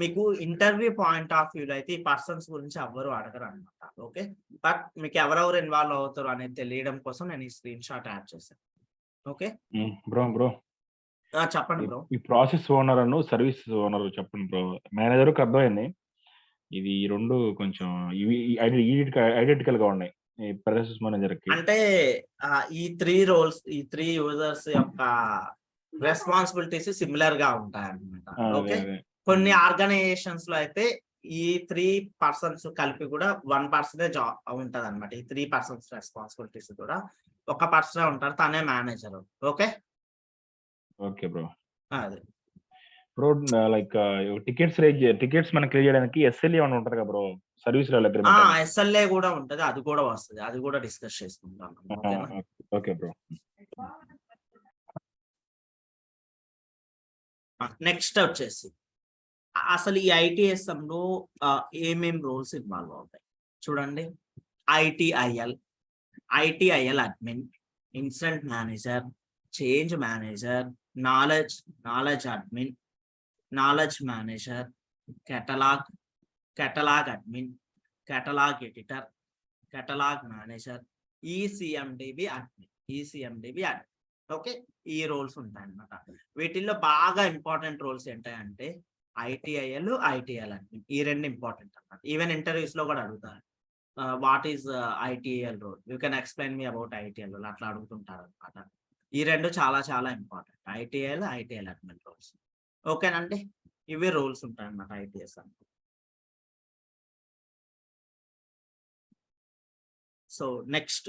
Speaker 1: మీకు ఇంటర్వ్యూ పాయింట్ ఆఫ్ వ్యూలో అయితే ఈ పర్సన్స్ గురించి ఎవ్వరు అడగరు అనమాట. ఓకే, బట్ మీకు ఎవరెవరు ఇన్వాల్వ్ అవుతారు అనేది తెలియడం కోసం నేను ఈ స్క్రీన్ షాట్ యాడ్ చేశాను. ఓకే
Speaker 3: బ్రో
Speaker 1: చెప్పండి బ్రో.
Speaker 3: ఈ ప్రాసెస్ ఓనర్ అను సర్వీస్ ఓనర్ చెప్పండి బ్రో. మేనేజర్కి అర్థమైంది, ఇది ఈ రెండు కొంచెం ఇవి ఐడెంటికల్ గా ఉన్నాయి ఈ ప్రాసెస్ మేనేజర్ కి.
Speaker 1: అంటే ఈ త్రీ యూజర్స్ యొక్క రెస్పాన్సిబిలిటీస్ సిమిలర్ గా ఉంటాయి అన్నమాట. ఓకే, కొన్ని ఆర్గనైజేషన్స్ లో అయితే ఈ 3 పర్సన్స్ కలిపి కూడా 1 పర్సనే జాబ్ ఉంటది అనమాట. ఈ 3 పర్సన్స్ రెస్పాన్సిబిలిటీస్ కూడా ఒక పర్సనే ఉంటారు, తనే మేనేజర్. Okay
Speaker 3: okay bro.
Speaker 1: అది
Speaker 3: బ్రో లైక్ టికెట్స్ మనం క్లియర్ చేయడానికి ఎస్ఎల్ఏ అని ఉంటది కదా bro, service level agreement.
Speaker 1: SLA కూడా ఉంటది, అది కూడా వస్తుంది, అది కూడా డిస్కస్ చేసుకుంటాం. ఓకేనా?
Speaker 3: Okay bro.
Speaker 1: నెక్స్ట్ వచ్చేసి అసలు ఈ ITSM లో ఏమేం రోల్స్ ఇన్వాల్వ్ అవుతాయి చూడండి. ITIL admin, incident manager, change manager, knowledge admin, knowledge manager, catalog admin, catalog editor, catalog manager, ECMDB admin. Okay, ఈ రోల్స్ ఉంటాయి అన్నమాట. వీటిల్లో బాగా ఇంపార్టెంట్ రోల్స్ ఏంటంటే ఐటీఐఎల్ అడ్మిన్, ఈ రెండు ఇంపార్టెంట్ అన్నమాట. ఈవెన్ ఇంటర్వ్యూస్ లో కూడా అడుగుతారు what is ITIL role, you can explain me about ITIL role, అట్లా అడుగుతుంటారు అనమాట. ఈ రెండు చాలా చాలా ఇంపార్టెంట్, ఐటీఐఎల్ అడ్మిన్ రోల్స్. ఓకేనండి, ఇవే రోల్స్ ఉంటాయి అన్నమాట ITSM. So next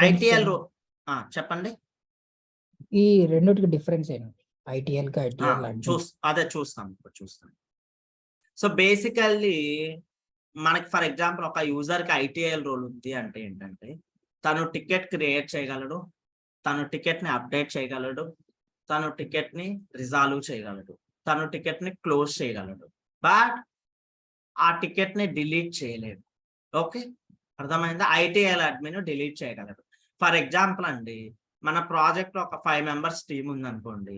Speaker 1: ITL role చెప్పండి.
Speaker 6: ఈ రెండిటికి డిఫరెన్స్ ఏంటి? ఐటీఎల్ కి ఐటీఎల్
Speaker 1: అదే చూస్తాం. సో బేసికల్లీ మనకి ఫర్ ఎగ్జాంపుల్ ఒక యూజర్ కి ఐటీఐఎల్ రోల్ ఉంది అంటే ఏంటంటే తను టికెట్ క్రియేట్ చేయగలడు, తను టికెట్ ని అప్డేట్ చేయగలడు, తను టికెట్ ని రిజాల్వ్ చేయగలడు, తను టికెట్ ని క్లోజ్ చేయగలడు, బట్ ఆ టికెట్ ని డిలీట్ చేయలేడు. ఓకే, అర్థమైందా? ఐటీఐఎల్ అడ్మిన్ డిలీట్ చేయగలడు. ఫర్ ఎగ్జాంపుల్ అండి, మన ప్రాజెక్ట్ లో ఒక 5 మెంబర్స్ టీమ్ ఉంది అనుకోండి,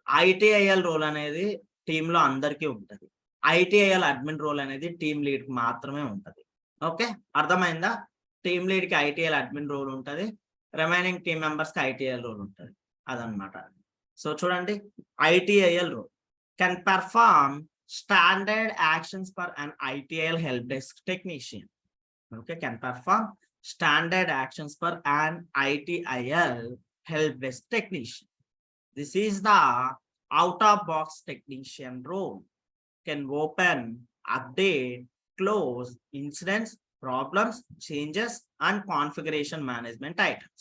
Speaker 1: ఐటీఐఎల్ రోల్ అనేది టీమ్ లో అందరికీ ఉంటది, ఐటీఐఎల్ అడ్మిన్ రోల్ అనేది టీమ్ లీడ్ కి మాత్రమే ఉంటది. ఓకే, అర్థమైందా? టీమ్ లీడ్ కి ఐటీఐఎల్ అడ్మిన్ రోల్ ఉంటది, రిమైనింగ్ టీమ్ మెంబర్స్ కి ఐటీఐఎల్ రోల్ ఉంటది, అదనమాట. సో చూడండి, ITIL role can perform standard actions for an ITIL help desk technician. Okay, can perform standard actions for an ITIL help desk technician. This is the out-of-box technician role. Can open, update, close incidents, problems, changes, and configuration management items.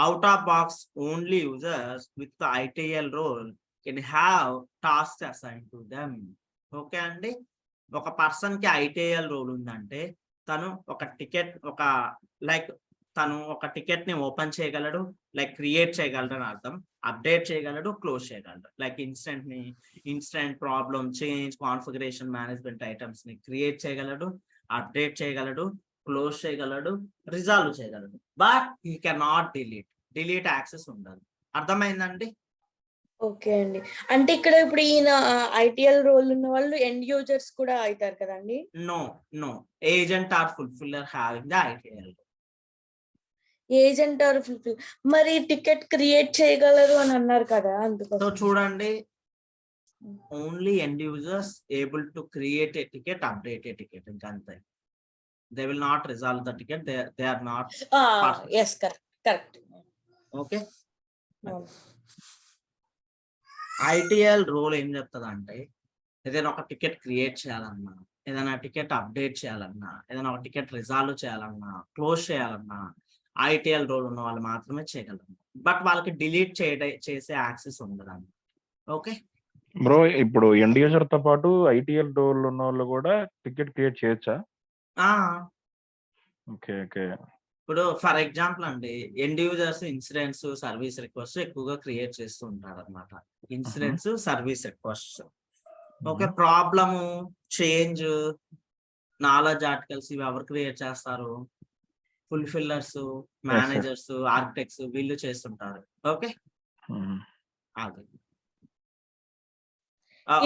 Speaker 1: Out-of-box only users with the ITIL role can have tasks assigned to them. Okay, అండి, ఒక పర్సన్ కి ITIL రోల్ ఉందంటే తను ఒక టికెట్ ని ఓపెన్ చేయగలడు, లైక్ క్రియేట్ చేయగలడు అని అర్థం, అప్డేట్ చేయగలడు, క్లోజ్ చేయగలడు. Like instant problem, change, configuration management items ని క్రియేట్ చేయగలడు, అప్డేట్ చేయగలడు, క్లోజ్ చేయగలడు, రిజాల్వ్ చేయగలడు. But he can not delete access ఉండదు. అర్థమైందండి?
Speaker 8: ఓకే అండి, అంటే ఇక్కడ ఇప్పుడు ఈయన ఐటీఎల్ రోల్ ఉన్న వాళ్ళు ఎండ్ యూజర్స్ కూడా అవుతారు కదండి?
Speaker 1: No, agent or fulfiller having the ITIL.
Speaker 8: Agent or fulfil, మరి టికెట్ క్రియేట్ చేయగలరు అని అన్నారు కదా, అందుకోసం.
Speaker 1: సో చూడండి, only end users able to create a ticket, update a ticket, ఇంకా అంతే. They will not resolve the ticket, they are not.
Speaker 8: yes, correct.
Speaker 1: Okay, ITIL role ఏం చెప్తుంది అంటే ఏదైనా ఒక టికెట్ క్రియేట్ చేయాలన్నా, ఏదైనా టికెట్ అప్డేట్ చేయాలన్నా, ఏదైనా ఒక టికెట్ రిజాల్వ్ చేయాలన్నా, క్లోజ్ చేయాలన్నా ఐటీఎల్ రోల్ ఉన్న వాళ్ళు మాత్రమే చేయగలరు. బట్ వాళ్ళకి డిలీట్ చేసే యాక్సెస్ ఉండదు. ఓకే
Speaker 3: బ్రో, ఇప్పుడు ఎండ్ యూజర్ తో పాటు ఐటీఎల్ రోల్ ఉన్న వాళ్ళు కూడా టికెట్ క్రియేట్ చేయొచ్చా? ఓకే.
Speaker 1: ఇప్పుడు ఫర్ ఎగ్జాంపుల్ అండి, end users incidents, service request ఎక్కువగా క్రియేట్ చేస్తూ ఉంటారు అనమాట. Incidents, service request. Okay, problem, change, knowledge articles ఇవి ఎవరు క్రియేట్ చేస్తారు? ఫుల్ఫిల్లర్స్, మేనేజర్స్, ఆర్కిటెక్ట్స్ వీళ్ళు చేస్తుంటారు. ఓకే,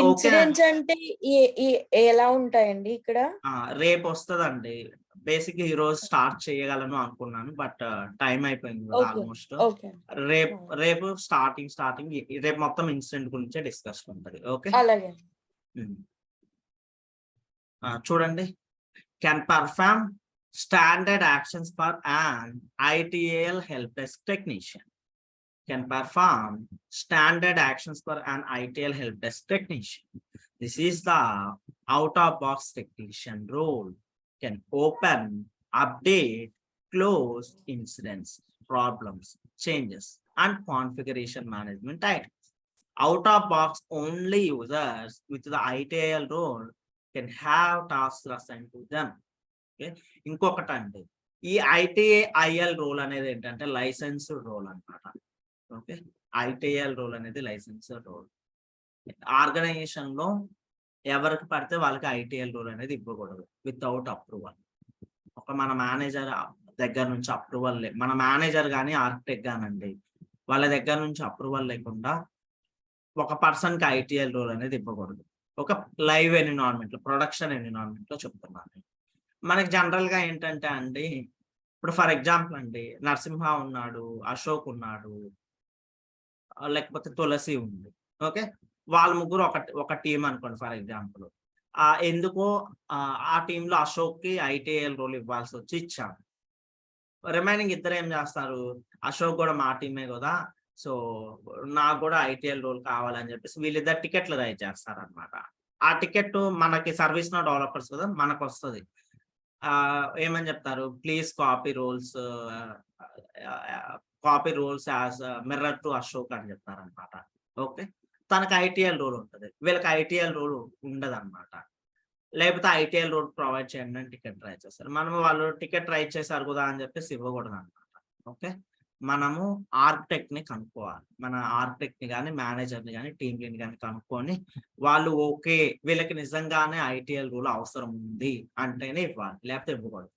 Speaker 8: ఇన్సిడెంట్స్ అంటే ఎలా ఉంటాయండి ఇక్కడ?
Speaker 1: రేపు వస్తుందండి. బేసిక్ ఈ రోజు స్టార్ట్ చేయగలను అనుకున్నాను, బట్ టైం అయిపోయింది ఆల్మోస్ట్. రేపు స్టార్టింగ్ రేపు మొత్తం ఇన్సిడెంట్ గురించే డిస్కషన్ ఉంటుంది. ఓకే,
Speaker 8: అలాగే.
Speaker 1: చూడండి, can perform standard actions for an ITAL help desk technician. Can perform standard actions for an ITL help desk technician. This is the out-of-box technician role. Can open, update, close incidents, problems, changes, and configuration management items. Out-of-box only users with the ITL role can have tasks assigned to them. Okay. ఇంకొకటి అండి, ఈ ITIL రోల్ అనేది ఏంటంటే లైసెన్స్డ్ రోల్ అన్నమాట. ఓకే, ITL రోల్ అనేది లైసెన్స్డ్ రోల్. ఆర్గనైజేషన్ లో ఎవరికి పడితే వాళ్ళకి ITL రోల్ అనేది ఇవ్వకూడదు వితౌట్ అప్రూవల్. ఒక మన మేనేజర్ దగ్గర నుంచి అప్రూవల్ మన మేనేజర్ కానీ ఆర్కిటెక్ట్ కానండి, వాళ్ళ దగ్గర నుంచి అప్రూవల్ లేకుండా ఒక పర్సన్ కి ITL రోల్ అనేది ఇవ్వకూడదు. ఒక లైవ్ ఎన్విరాన్మెంట్ లో, ప్రొడక్షన్ ఎన్విరాన్మెంట్ లో చెప్తున్నాను. మనకి జనరల్ గా ఏంటంటే అండి, ఇప్పుడు ఫర్ ఎగ్జాంపుల్ అండి, నరసింహ ఉన్నాడు, అశోక్ ఉన్నాడు, లేకపోతే తులసి ఉంది. ఓకే, వాళ్ళ ముగ్గురు ఒక టీం అనుకోండి ఫర్ ఎగ్జాంపుల్. ఎందుకో ఆ టీంలో అశోక్ కి ITL రోల్ ఇవ్వాల్సి వచ్చి ఇచ్చాము. రిమైనింగ్ ఇద్దరు ఏం చేస్తారు, అశోక్ కూడా మా టీమే కదా, సో నాకు కూడా ITL రోల్ కావాలని చెప్పేసి వీళ్ళిద్దరు టికెట్లు రైజ్ చేస్తారు అనమాట. ఆ టికెట్ మనకి సర్వీస్ నో డెవలపర్స్ కదా మనకు వస్తుంది. ఏమని చెప్తారు, please copy roles as mirror to Ashok అని చెప్తారు అనమాట. ఓకే, తనకి ITL రోల్ ఉంటుంది, వీళ్ళకి ITL రోల్ ఉండదు అనమాట. లేకపోతే ITL రోల్ ప్రొవైడ్ చేయండి అని టికెట్ ట్రై చేస్తారు. మనము వాళ్ళు టికెట్ ట్రై చేశారు కదా అని చెప్పేసి ఇవ్వకూడదు అనమాట. ఓకే, మనము ఆర్కిటెక్ట్ ని కనుక్కోవాలి. మన ఆర్కిటెక్ట్ ని కానీ మేనేజర్ ని కానీ టీమ్ లీడ్ కానీ కనుక్కొని వాళ్ళు ఓకే వీళ్ళకి నిజంగానే ITL రూల్ అవసరం ఉంది అంటేనే ఇవ్వాలి, లేకపోతే ఇవ్వకూడదు.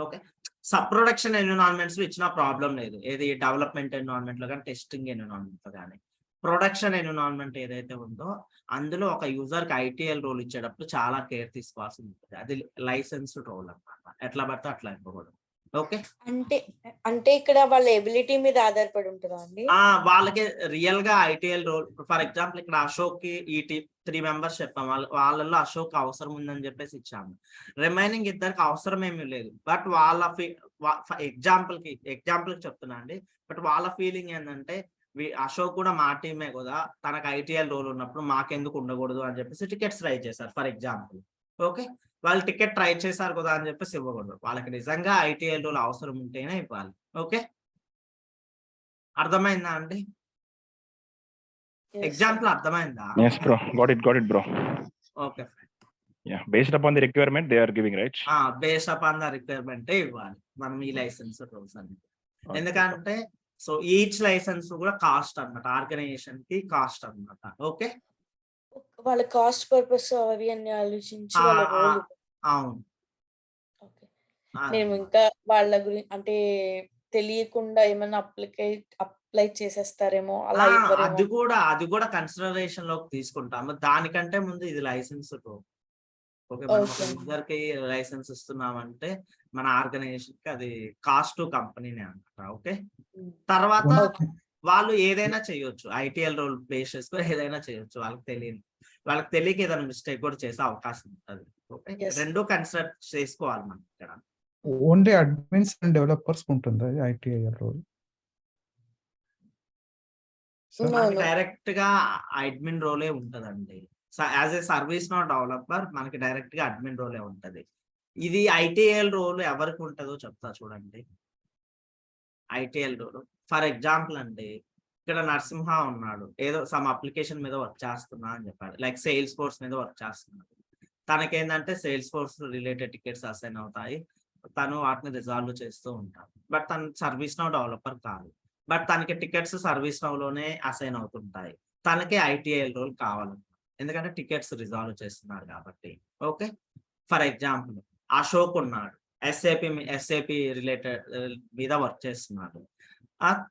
Speaker 1: ఓకే, సబ్ ప్రొడక్షన్ ఎన్విరాన్మెంట్స్ లో ఇచ్చిన ప్రాబ్లం లేదు, ఏది డెవలప్మెంట్ ఎన్విరాన్మెంట్ లో కానీ టెస్టింగ్ ఎన్విరాన్మెంట్ లో కానీ. ప్రొడక్షన్ ఎన్విరాన్మెంట్ ఏదైతే ఉందో అందులో ఒక యూజర్ కి ITL రోల్ ఇచ్చేటప్పుడు చాలా కేర్ తీసుకోవాల్సి ఉంటుంది. అది లైసెన్స్డ్ రోల్ అన్నమాట, ఎట్లా పడితే అట్లా ఇవ్వకూడదు. ఓకే,
Speaker 8: అంటే ఇక్కడ వాళ్ళ ఎబిలిటీ మీద ఆధారపడి ఉంటుందా అండి?
Speaker 1: వాళ్ళకి రియల్ గా ITL రోల్, ఫర్ ఎగ్జాంపుల్ ఇక్కడ అశోక్ కి ఈ 3 మెంబర్స్ చెప్పాం, వాళ్ళలో అశోక్ అవసరం ఉందని చెప్పేసి ఇచ్చాము. రిమైనింగ్ ఇద్దరికి అవసరం ఏమీ లేదు, బట్ వాళ్ళ ఎగ్జాంపుల్ కి చెప్తున్నా అండి, బట్ వాళ్ళ ఫీలింగ్ ఏంటంటే అశోక్ కూడా మా టీమే కదా, తనకు ITL రోల్ ఉన్నప్పుడు మాకెందుకు ఉండకూడదు అని చెప్పేసి టికెట్స్ ట్రై చేశారు ఫర్ ఎగ్జాంపుల్. ఓకే, వాళ్ళు టికెట్ ట్రై చేశారు కదా అని చెప్పేసి ఇవ్వకూడదు, వాళ్ళకి నిజంగా ITL రోల్ అవసరం ఉంటేనే ఇవ్వాలి. ఓకే, అర్థమైందా అండి? ఎగ్జాంపుల్ అర్థమైందా?
Speaker 3: Yes bro, got it bro.
Speaker 1: Okay,
Speaker 3: Yeah, based upon the requirement they are giving, right?
Speaker 1: Based upon the requirement ఇవ్వాలి మనం ఈ లైసెన్స్ రూల్స్ అన్ని. ఎందుకంటే సో ఈచ్ లైసెన్స్ కూడా కాస్ట్ అన్నమాట, ఆర్గనైజేషన్ కి కాస్ట్ అన్నమాట. ఓకే,
Speaker 8: వాళ్ళ కాస్ట్ పర్పస్ అవి అన్ని ఆలోచించి వాళ్ళ రోల్.
Speaker 1: అవును.
Speaker 8: ఓకే, నేను ఇంకా వాళ్ళ గురించి అంటే తెలియకుండా ఏమైనా అప్లై చేసేస్తారేమో అలా.
Speaker 1: అది కూడా కన్సిడరేషన్ లోకి తీసుకుంటాము. దానికంటే ముందు ఇది లైసెన్స్ రోల్. ఓకే, మనం ఒక యూజర్ కి లైసెన్స్ ఇస్తున్నామంటే మన ఆర్గనైజేషన్ కి అది కాస్ట్ టు కంపెనీనే అనమాట. ఓకే, తర్వాత వాళ్ళు ఏదైనా చేయొచ్చు, ITL రోల్ బేస్ చేసుకొని ఏదైనా చేయొచ్చు, వాళ్ళకి తెలియక ఏదైనా మిస్టేక్ కూడా చేసే అవకాశం ఉంటుంది. ఓకే, రెండు కన్సిడర్ చేసుకోవాలి మనం ఇక్కడ.
Speaker 4: ఓన్లీ అడ్మిన్స్ అండ్ డెవలపర్స్ ఉంటుందా ITIL రోల్?
Speaker 1: డైరెక్ట్ గా అడ్మిన్ రోలే ఉంటదండి. As a service no developer మనకి డైరెక్ట్ గా అడ్మిన్ రోలే ఉంటది. ఇది ITL రోల్ ఎవరికి ఉంటుందో చెప్తా చూడండి. ITL రోల్ ఫర్ ఎగ్జాంపుల్ అండి, ఇక్కడ నరసింహ ఉన్నాడు, ఏదో సమ్ అప్లికేషన్ మీద వర్క్ చేస్తున్నా అని చెప్పాడు, లైక్ సేల్స్ ఫోర్స్ మీద వర్క్ చేస్తున్నాడు. తనకేంటంటే Salesforce related tickets assign అవుతాయి, తను వాటిని రిజాల్వ్ చేస్తూ ఉంటాడు. బట్ తను సర్వీస్ నో డెవలపర్ కాదు, బట్ తనకి టికెట్స్ సర్వీస్ నోలోనే అసైన్ అవుతుంటాయి. తనకి ITL రోల్ కావాలి, ఎందుకంటే టికెట్స్ రిజాల్వ్ చేస్తున్నారు కాబట్టి. ఓకే, ఫర్ ఎగ్జాంపుల్ అశోక్ ఉన్నాడు, SAP రిలేటెడ్ మీద వర్క్ చేస్తున్నాడు.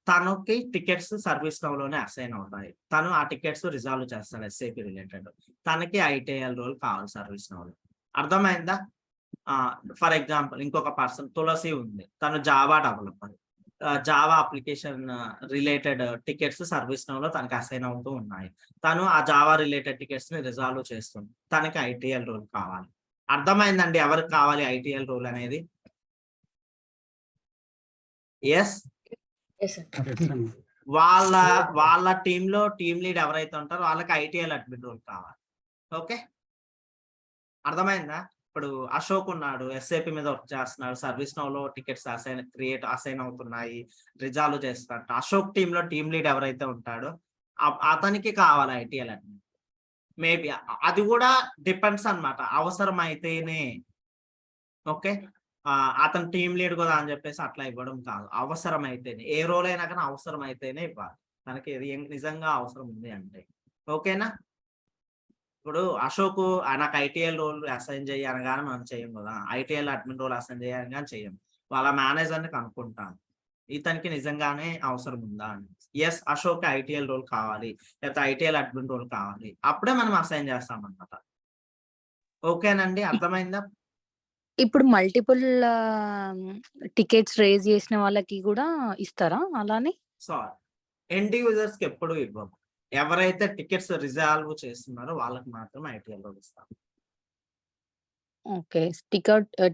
Speaker 1: తనకి టికెట్స్ సర్వీస్ నోలోనే అసైన్ అవుతాయి, తను ఆ టికెట్స్ రిజాల్వ్ చేస్తాడు SAP రిలేటెడ్, తనకి ITL రోల్ కావాలి సర్వీస్ నోలో. అర్థమైందా? ఫర్ ఎగ్జాంపుల్ ఇంకొక పర్సన్ తులసి ఉంది, తను Java developer, Java application related tickets service నోలో తనకి అసైన్ అవుతూ ఉన్నాయి, తను ఆ జావా రిలేటెడ్ టికెట్స్ ని రిజాల్వ్ చేస్తుంది, తనకి ITL రోల్ కావాలి. అర్థమైందండి ఎవరికి కావాలి ఐటీఎల్ రోల్ అనేది? Yes,
Speaker 8: Yes, sir.
Speaker 1: వాళ్ళ టీంలో టీమ్ లీడ్ ఎవరైతే ఉంటారో వాళ్ళకి ఐటీఎల్ అడ్మిన్ రోల్ కావాలి. ఓకే, అర్థమైందా? ఇప్పుడు అశోక్ ఉన్నాడు, ఎస్ఏపి మీద వర్క్ చేస్తున్నాడు, సర్వీస్ నౌలో టికెట్స్ అసైన్ అవుతున్నాయి, రిజాల్వ్ చేస్తున్నాడు. అశోక్ టీమ్ లో టీమ్ లీడ్ ఎవరైతే ఉంటాడో అతనికి కావాలి ఐటీఎల్ అడ్మిన్. మేబీ అది కూడా డిపెండ్స్ అన్నమాట, అవసరం అయితేనే. ఓకే, అతను టీమ్ లీడ్ కదా అని చెప్పేసి అట్లా ఇవ్వడం కాదు, అవసరం అయితేనే. ఏ రోల్ అయినా కానీ అవసరం అయితేనే ఇవ్వాలి, తనకి నిజంగా అవసరం ఉంది అంటే. ఓకేనా? ఇప్పుడు అశోక్ నాకు ఐటీఎల్ రోల్ అసైన్ చేయనగానే మనం చేయం కదా, ఐటీఎల్ అడ్మిన్ రోల్ అసైన్ చేయనగానే చేయం. వాళ్ళ మేనేజర్ని కనుక్కుంటాం, ఇతనికి నిజంగానే అవసరం ఉందా అని. ఎస్, అశోక్ ఐటీఎల్ రోల్ కావాలి, లేకపోతే ఐటీఎల్ అడ్మిన్ రోల్ కావాలి, అప్పుడే మనం అసైన్ చేస్తాం అన్నమాట. ఓకేనండి, అర్థమైందా?
Speaker 5: ఇప్పుడు మల్టిపుల్ టికెట్స్ రేజ్ చేసిన వాళ్ళకి కూడా ఇస్తారా అలానే?
Speaker 1: సారీ, ఎండ్ యూజర్స్ కి ఎప్పుడు ఇవ్వము. ఎవరైతే టికెట్స్ రిజాల్వ్ చేస్తున్నారో వాళ్ళకి మాత్రం ఐటీఎల్ రోల్ ఇస్తాం.
Speaker 5: ఓకే,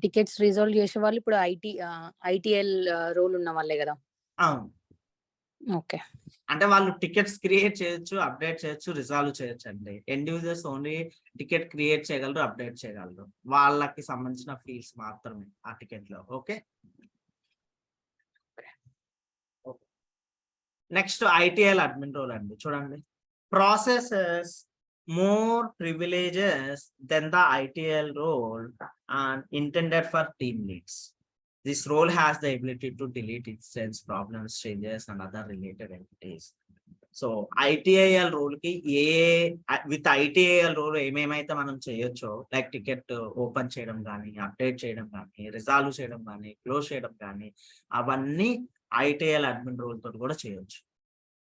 Speaker 5: టికెట్స్ రిజాల్వ్ చేసే వాళ్ళు ఇప్పుడు ఐటీఎల్ రోల్ ఉన్న వాళ్ళే కదా?
Speaker 1: అవును,
Speaker 5: ఓకే.
Speaker 1: అంటే వాళ్ళు టికెట్స్ క్రియేట్ చేయొచ్చు, అప్డేట్ చేయొచ్చు, రిజాల్వ్ చేయొచ్చు అండి. End users only ticket create చేయగలరు, అప్డేట్ చేయగలరు. వాళ్ళకి సంబంధించిన ఫీల్డ్స్ మాత్రమే ఆ టికెట్ లో. Okay, next ITL admin role అండి. చూడండి, processes more privileges than the ITL role and intended for team leads. This role has the ability to delete instance, problems, changes, and other related entities. So ITIL rule కి విత్ ఐటీఐఎల్ రూల్ ఏమేమైతే మనం చేయొచ్చో, లైక్ టికెట్ ఓపెన్ చేయడం కానీ, అప్డేట్ చేయడం కానీ, రిజాల్వ్ చేయడం కానీ, క్లోజ్ చేయడం కానీ, అవన్నీ ఐటీఐఎల్ అడ్మిన్ రూల్ తోటి కూడా చేయొచ్చు.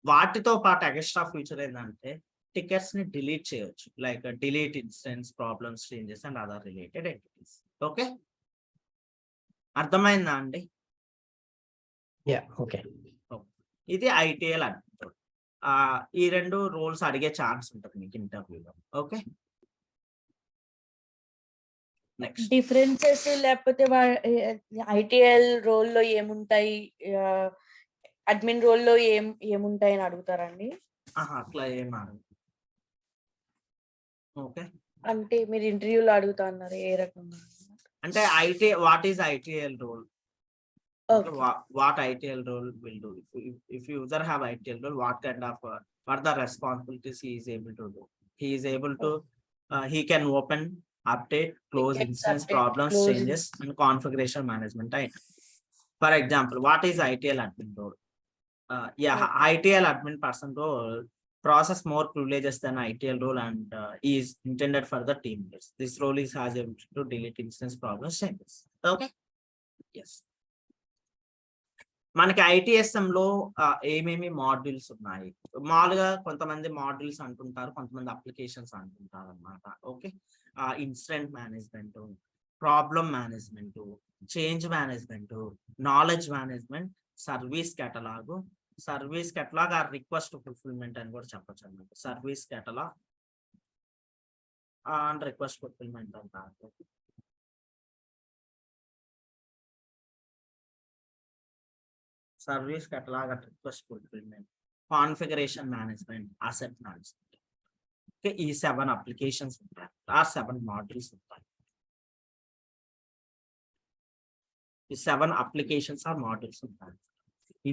Speaker 1: వాటితో పాటు ఎక్స్ట్రా ఫీచర్ ఏంటంటే టికెట్స్ ని డిలీట్ చేయొచ్చు, like delete instance, problems, changes and other related entities. Okay, అర్థమైందా అండి?
Speaker 2: ఓకే.
Speaker 1: ఇది ఐటీఎల్ అడ్మిన్ రోల్. ఈ రెండు రోల్స్ అడిగే ఛాన్స్ ఉంటుంది మీకు ఇంటర్వ్యూలో. ఓకే, నెక్స్ట్
Speaker 8: డిఫరెన్సెస్ లేకపోతే ఐటీఎల్ రోల్ లో ఏముంటాయి, అడ్మిన్ రోల్ లో ఏముంటాయి అని అడుగుతారండి?
Speaker 1: అట్లా ఏం అడుగు. ఓకే,
Speaker 8: అంటే మీరు ఇంటర్వ్యూలో అడుగుతా అన్నారు, ఏ రకంగా
Speaker 1: అంటే what is ITL role? What ITL role will do? If user have ITL role, what kind of what the responsibilities he is able to do? He is able to he can open, update, close instance, problems, changes, and configuration management. Right? For example, what is ITL admin role? ITL admin person role process more privileges than ITL role and is intended for the team leads. This role is has able to delete instance, problems, changes. Okay. Yes. మనకి ITSM లో ఏమేమి మాడ్యూల్స్ ఉన్నాయి? మామూలుగా కొంతమంది మాడ్యూల్స్ అంటుంటారు, కొంతమంది అప్లికేషన్స్ అంటుంటారు అన్నమాట. Okay, incident management, problem management, change management, knowledge management, service catalog or request fulfilment అని కూడా చెప్పొచ్చు అన్నమాట. Service catalog and request fulfilment అంటారు. Service catalog and request fulfilment, configuration management, asset management. Okay, ఈ 7 అప్లికేషన్స్ ఉంటాయి, 7 మాడ్యూల్స్ ఉంటాయి. ఈ 7 అప్లికేషన్స్ ఆర్ మాడ్యూల్స్ ఉంటాయి.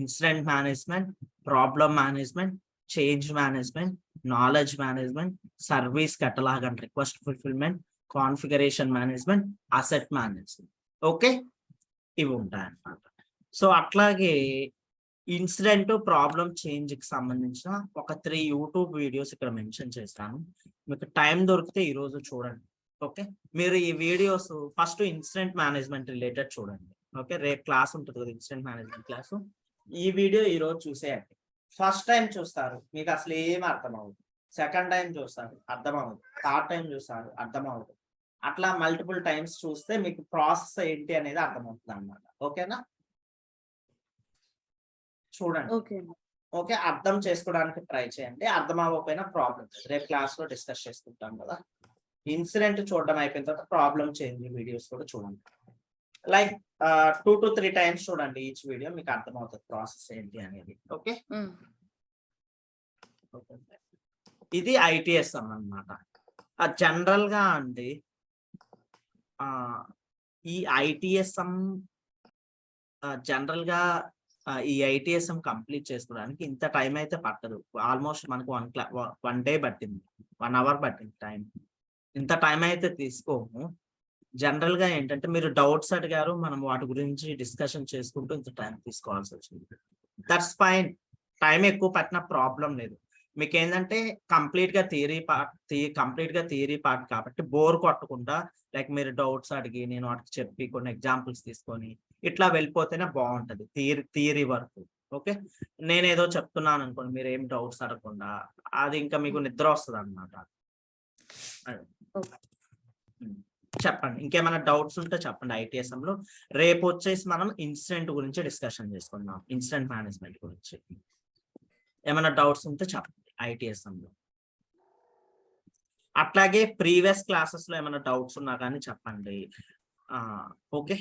Speaker 1: Incident management, problem management, change management, knowledge management, service catalog and request fulfilment, configuration management, asset management. Okay, ఇవి ఉంటాయి అన్నమాట. సో అట్లాగే ఇన్సిడెంట్, ప్రాబ్లం, చేంజ్ కి సంబంధించిన ఒక 3 యూట్యూబ్ వీడియోస్ ఇక్కడ మెన్షన్ చేస్తాను. మీకు టైం దొరికితే ఈ రోజు చూడండి. ఓకే, మీరు ఈ videos first incident management related చూడండి. ఓకే, రేపు క్లాస్ ఉంటుంది కదా ఇన్సిడెంట్ మేనేజ్మెంట్ క్లాసు. ఈ వీడియో ఈ రోజు చూసేయండి. ఫస్ట్ టైం చూస్తారు, మీకు అసలు ఏం అర్థం అవ్వదు. సెకండ్ టైం చూస్తారు, అర్థం అవ్వదు. థర్డ్ టైం చూస్తారు, అర్థం అవ్వదు. అట్లా మల్టిపుల్ టైమ్స్ చూస్తే మీకు ప్రాసెస్ ఏంటి అనేది అర్థమవుతుంది అన్నమాట. ఓకేనా? చూడండి. ఓకే, అర్థం చేసుకోవడానికి ట్రై చేయండి. అర్థం అవ్వకపోయినా ప్రాబ్లం, రేపు క్లాస్ లో డిస్కస్ చేసుకుంటాం కదా. ఇన్సిడెంట్ చూడడం అయిపోయిన తర్వాత ప్రాబ్లం చేంజ్ వీడియోస్ కూడా చూడండి. లైక్ 2 to 3 టైమ్స్ చూడండి ఈచ్ వీడియో, మీకు అర్థమవుతుంది ప్రాసెస్ ఏంటి అనేది. ఓకే, ఇది ITSM అన్నమాట. జనరల్ గా అండి ఈ ITSM జనరల్ గా ఈ ITSM కంప్లీట్ చేసుకోవడానికి ఇంత టైం అయితే పట్టదు. ఆల్మోస్ట్ మనకు 1 డే పట్టింది, 1 అవర్ పట్టింది టైం. ఇంత టైం అయితే తీసుకోము. జనరల్ గా ఏంటంటే మీరు డౌట్స్ అడిగారు, మనం వాటి గురించి డిస్కషన్ చేసుకుంటూ ఇంత టైం తీసుకోవాల్సి వచ్చింది. దట్స్ ఫైన్, టైం ఎక్కువ పట్టిన ప్రాబ్లం లేదు. మీకు ఏంటంటే కంప్లీట్ గా థియరీ పార్ట్ కాబట్టి బోర్ కొట్టకుండా లైక్ మీరు డౌట్స్ అడిగి నేను వాటికి చెప్పి కొన్ని ఎగ్జాంపుల్స్ తీసుకొని ఇట్లా వెళ్ళిపోతేనే బాగుంటది థియరీ వరకు. ఓకే, నేనేదో చెప్తున్నాను అనుకోండి, మీరు ఏం డౌట్స్ అడగకుండా, అది ఇంకా మీకు నిద్ర వస్తుంది అనమాట. చెప్పండి, ఇంకేమైనా డౌట్స్ ఉంటే చెప్పండి. ITSM లో రేపు వచ్చేసి మనం ఇన్సిడెంట్ గురించి డిస్కషన్ చేసుకుందాం, ఇన్సిడెంట్ మేనేజ్మెంట్ గురించి. ఏమైనా డౌట్స్ ఉంటే చెప్పండి ITSM లో. అట్లాగే ప్రీవియస్ క్లాసెస్ లో ఏమైనా డౌట్స్ ఉన్నా కానీ చెప్పండి. ఓకే.